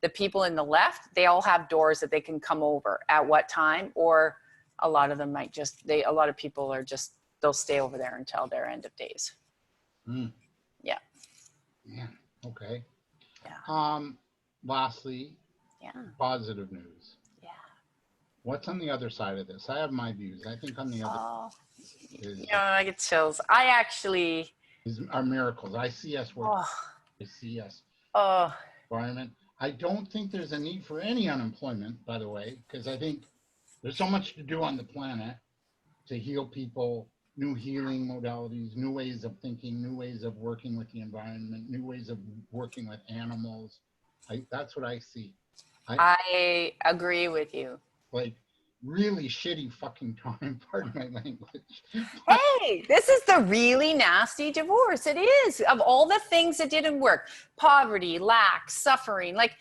the people in the left, they all have doors that they can come over at what time, or a lot of them might just, a lot of people are just, they'll stay over there until their end of days. Mm. Yeah. Yeah. Okay. Yeah. Lastly, Yeah. positive news. Yeah. What's on the other side of this? I have my views. I think on the other is, you know, I get chills. I actually are miracles. I see us work. I see us environment. I don't think there's a need for any unemployment, by the way, because I think there's so much to do on the planet to heal people, new healing modalities, new ways of thinking, new ways of working with the environment, new ways of working with animals. That's what I see. I agree with you. Like really shitty fucking time, pardon my language. Hey, this is the really nasty divorce. It is. Of all the things that didn't work, poverty, lack, suffering, like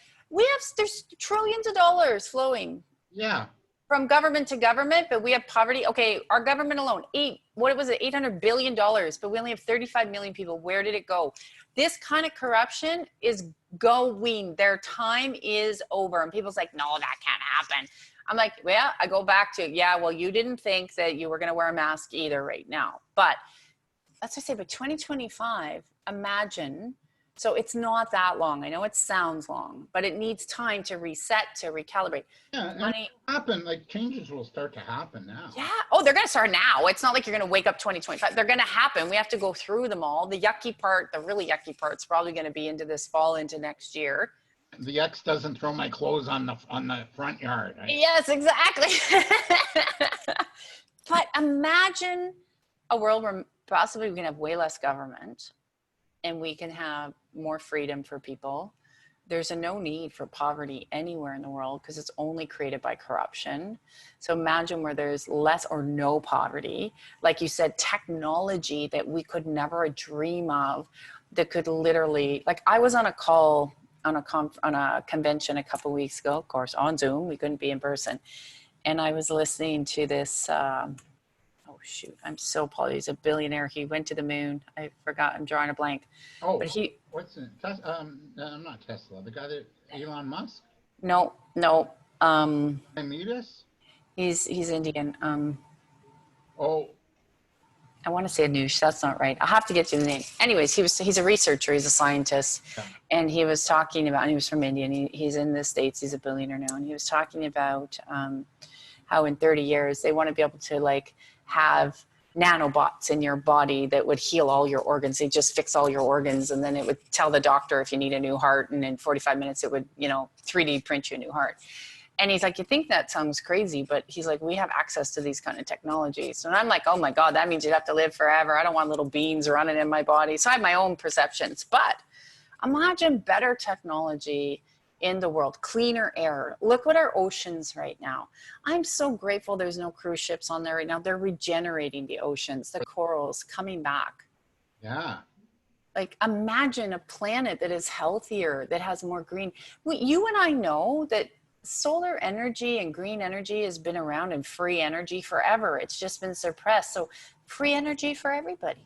there's trillions of dollars flowing. Yeah. From government to government, but we have poverty. Okay, our government alone, $800 billion, but we only have 35 million people. Where did it go? This kind of corruption is going. Their time is over. And people's like, no, that can't happen. I'm like, well, I go back to, yeah, well, you didn't think that you were going to wear a mask either right now. But that's what I say, but 2025, imagine. So it's not that long. I know it sounds long, but it needs time to reset, to recalibrate. Yeah, and Money. it'll happen, like changes will start to happen now. Yeah. Oh, they're going to start now. It's not like you're going to wake up 2025. They're going to happen. We have to go through them all. The yucky part, the really yucky part's probably going to be into this fall, into next year. The X doesn't throw my clothes on the front yard. Yes, exactly. But imagine a world where possibly we can have way less government and we can have more freedom for people. There's no need for poverty anywhere in the world because it's only created by corruption. So imagine where there's less or no poverty. Like you said, technology that we could never dream of, that could literally, like I was on a call on a convention a couple of weeks ago, of course, on Zoom. We couldn't be in person. And I was listening to this, oh shoot, I'm so apologetic. He's a billionaire. He went to the moon. I forgot, I'm drawing a blank. Oh, but he, what's it? Not Tesla, the guy that, Elon Musk? no. Amidas? He's Indian. Oh. I want to say Anush. That's not right. I'll have to get you the name. Anyways, he's a researcher. He's a scientist. Yeah. And he was talking about, and he was from India, and he's in the States. He's a billionaire now. And he was talking about how in 30 years, they want to be able to like have nanobots in your body that would heal all your organs. They just fix all your organs. And then it would tell the doctor if you need a new heart. And in 45 minutes, it would, 3D print you a new heart. And he's like, you think that sounds crazy, but he's like, we have access to these kind of technologies. And I'm like, oh my God, that means you'd have to live forever. I don't want little beams running in my body. So I have my own perceptions, but imagine better technology in the world, cleaner air. Look at our oceans right now. I'm so grateful there's no cruise ships on there right now. They're regenerating the oceans, the corals coming back. Yeah. Like imagine a planet that is healthier, that has more green. You and I know that solar energy and green energy has been around, and free energy forever. It's just been suppressed. So free energy for everybody.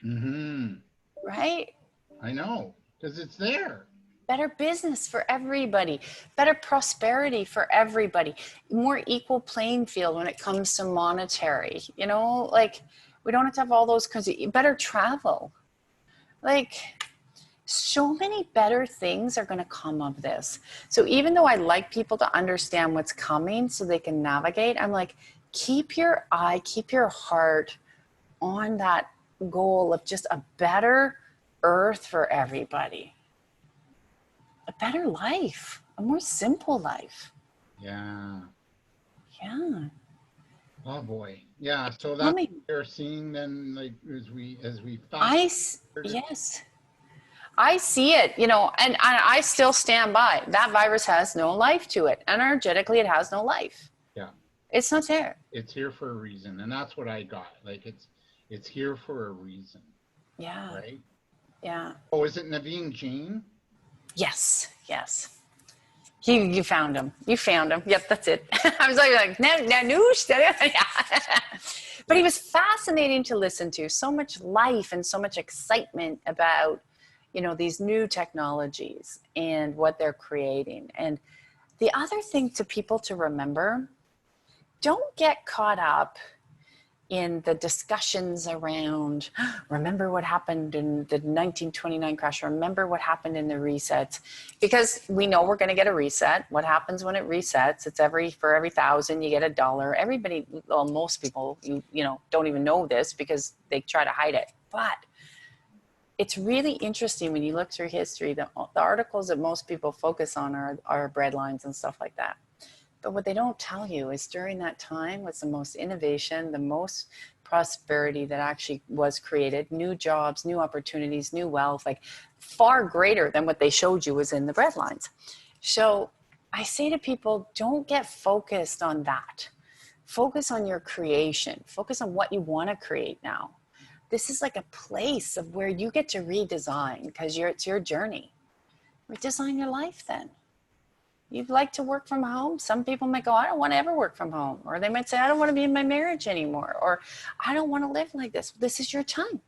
Mm-hmm. Right? I know, because it's there. Better business for everybody, better prosperity for everybody, more equal playing field when it comes to monetary, like we don't have to have all those kinds of, better travel. Like so many better things are going to come of this. So even though I like people to understand what's coming so they can navigate, I'm like, keep your eye, keep your heart on that goal of just a better earth for everybody. A better life, a more simple life. Yeah. Yeah. Oh boy. Yeah. So that's what you're seeing then, like as we yes. I see it, and I still stand by. That virus has no life to it. Energetically, it has no life. Yeah. It's not there. It's here for a reason. And that's what I got. Like it's here for a reason. Yeah. Right? Yeah. Oh, is it Naveen Jain? Yes. You found him. You found him. Yep, that's it. I was like, Nanoosh. Yeah. But he was fascinating to listen to. So much life and so much excitement about, these new technologies and what they're creating. And the other thing to people to remember, don't get caught up in the discussions around, remember what happened in the 1929 crash, remember what happened in the resets, because we know we're going to get a reset. What happens when it resets? It's for every 1,000 you get $1. Everybody, well, most people, don't even know this because they try to hide it. But it's really interesting when you look through history, the articles that most people focus on are breadlines and stuff like that. But what they don't tell you is during that time was the most innovation, the most prosperity that actually was created, new jobs, new opportunities, new wealth, like far greater than what they showed you was in the breadlines. So I say to people, don't get focused on that. Focus on your creation. Focus on what you want to create now. This is like a place of where you get to redesign because it's your journey. Redesign your life then. You'd like to work from home. Some people might go, I don't want to ever work from home. Or they might say, I don't want to be in my marriage anymore. Or I don't want to live like this. This is your time.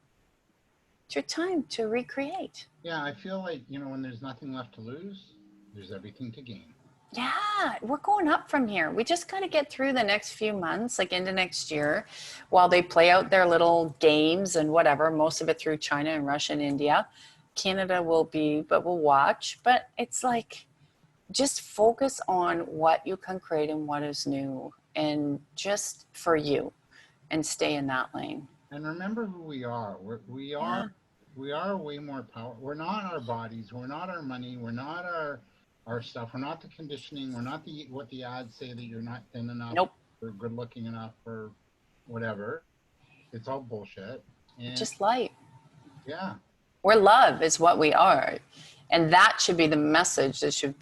It's your time to recreate. Yeah, I feel like, when there's nothing left to lose, there's everything to gain. Yeah, we're going up from here. We just got to get through the next few months, like into next year, while they play out their little games and whatever, most of it through China and Russia and India. Canada will be, but we'll watch. But it's like, just focus on what you can create and what is new and just for you and stay in that lane. And remember who we are. Yeah. We are way more power. We're not our bodies. We're not our money. We're not our stuff. We're not the conditioning. We're not the what the ads say that you're not thin enough Nope. or good looking enough or whatever. It's all bullshit. And Just light. yeah. We're love is what we are. And that should be the message that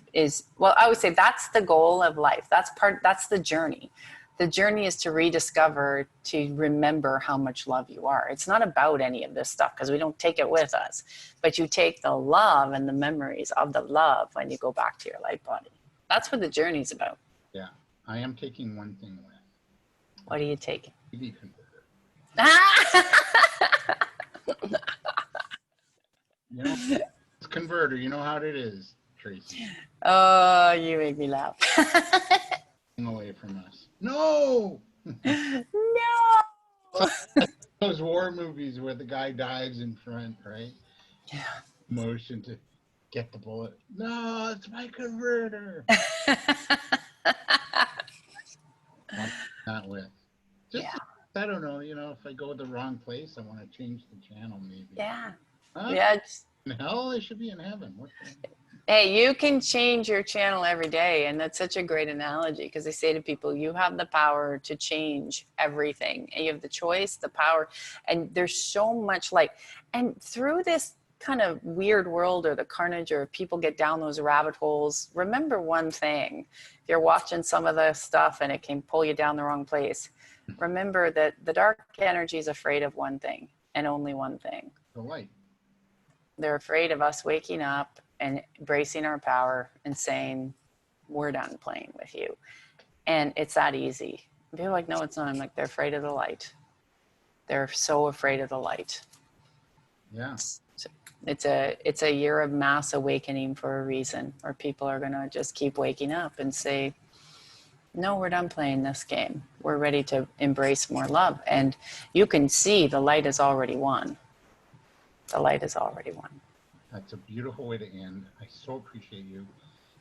well, I would say that's the goal of life. That's the journey. The journey is to rediscover, to remember how much love you are. It's not about any of this stuff because we don't take it with us, but you take the love and the memories of the love when you go back to your light body. That's what the journey's about. Yeah. I am taking one thing with. What are you taking? TV converter. You know, it's converter. You know how it is, Tracy. Oh, you make me laugh. Away from us. No. No. Those war movies where the guy dives in front, right? Yeah. Motion to get the bullet. No, it's my converter. Not with. Just, Yeah. I don't know. You know, if I go to the wrong place, I want to change the channel, maybe. Yeah. Huh? Yeah. In hell, I should be in heaven. What the? Hey, you can change your channel every day. And that's such a great analogy because they say to people, you have the power to change everything. And you have the choice, the power. And there's so much light. And through this kind of weird world or the carnage or people get down those rabbit holes, remember one thing. If you're watching some of the stuff and it can pull you down the wrong place, remember that the dark energy is afraid of one thing and only one thing. The light. They're afraid of us waking up and embracing our power and saying, we're done playing with you. And it's that easy. People are like, no, it's not. I'm like, they're afraid of the light. They're so afraid of the light. Yeah. It's a year of mass awakening for a reason, where people are going to just keep waking up and say, no, we're done playing this game. We're ready to embrace more love. And you can see the light has already won. The light has already won. That's a beautiful way to end. I so appreciate you.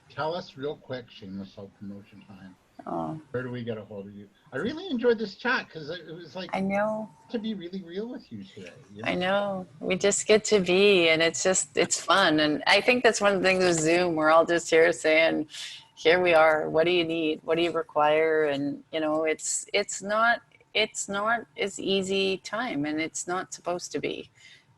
Tell us real quick, shameless self-promotion time. Oh, Where do we get a hold of you? I really enjoyed this chat because it was like I know. to be really real with you today. You know? I know. We just get to be, and it's fun. And I think that's one of the things with Zoom. We're all just here saying, here we are. What do you need? What do you require? And, you know, it's not as easy time, and it's not supposed to be.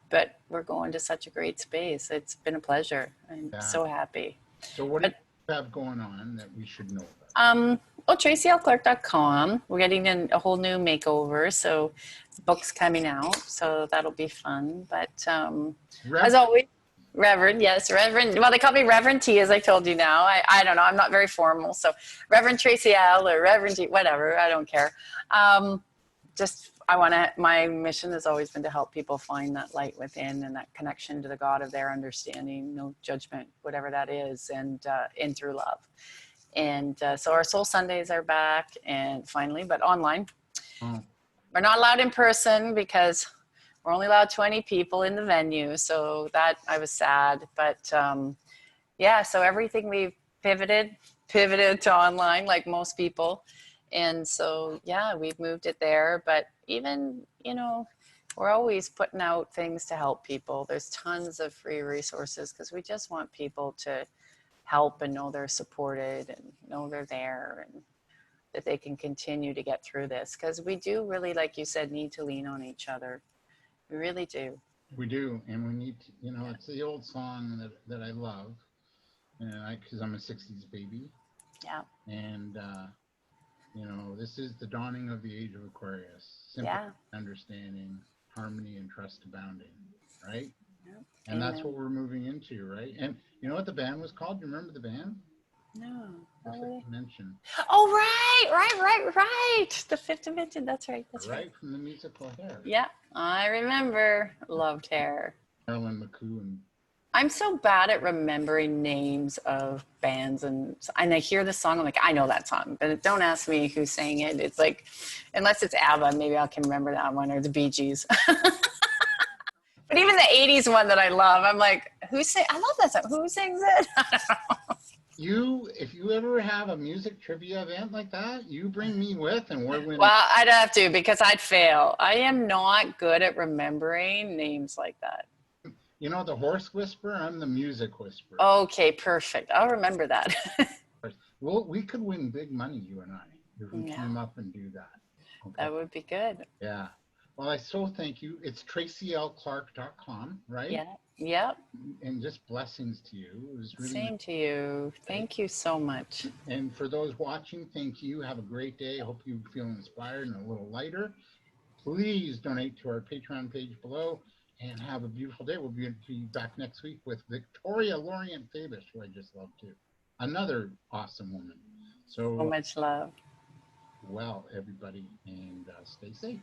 But we're going to such a great space. It's been a pleasure. I'm so happy. So what do you have going on that we should know about? Well, TracyLClark.com. We're getting a whole new makeover. So the book's coming out. So that'll be fun. But as always, Reverend, yes, Reverend. Well, they call me Reverend T, as I told you now. I don't know. I'm not very formal. So Reverend Tracy L or Reverend T, whatever. I don't care. My mission has always been to help people find that light within and that connection to the God of their understanding, no judgment, whatever that is, and in through love. And so our Soul Sundays are back, and finally, but online. Oh. We're not allowed in person because we're only allowed 20 people in the venue. So that I was sad, but yeah. So everything we've pivoted to online, like most people. And so, yeah, we've moved it there, but even, you know, we're always putting out things to help people. There's tons of free resources because we just want people to help and know they're supported and know they're there and that they can continue to get through this. Because we do really, like you said, need to lean on each other. We really do. We do. And we need to, you know, it's the old song that I love. And because I'm a 60s baby. Yeah. And, you know, this is the dawning of the age of Aquarius. Simple understanding, harmony, and trust abounding, right? Yep. And that's what we're moving into, right? And you know what the band was called? Do you remember the band? No. Mention. Oh, right. The Fifth Dimension. That's right. Right from the musical Hair. Yeah, I remember. Loved Hair. Marilyn McCoo and I'm so bad at remembering names of bands, and I hear the song, I'm like, I know that song, but don't ask me who sang it. It's like, unless it's ABBA, maybe I can remember that one, or the Bee Gees. But even the 80s one that I love, I'm like, I love that song. Who sings it? If you ever have a music trivia event like that, you bring me with, and we're winning. Well, I'd have to, because I'd fail. I am not good at remembering names like that. You know, the horse whisperer, I'm the music whisperer. Okay, perfect. I'll remember that. Well, we could win big money, you and I, if we team up and do that. Okay. That would be good. Yeah. Well, I so thank you. It's tracylclark.com, right? Yeah. Yep. And just blessings to you. It was really Same to you. Thank you so much. And for those watching, thank you. Have a great day. I hope you feel inspired and a little lighter. Please donate to our Patreon page below and have a beautiful day. We'll be back next week with Victoria Lorient Fabish, who I just love too. Another awesome woman. So much love. Well, everybody, and stay safe.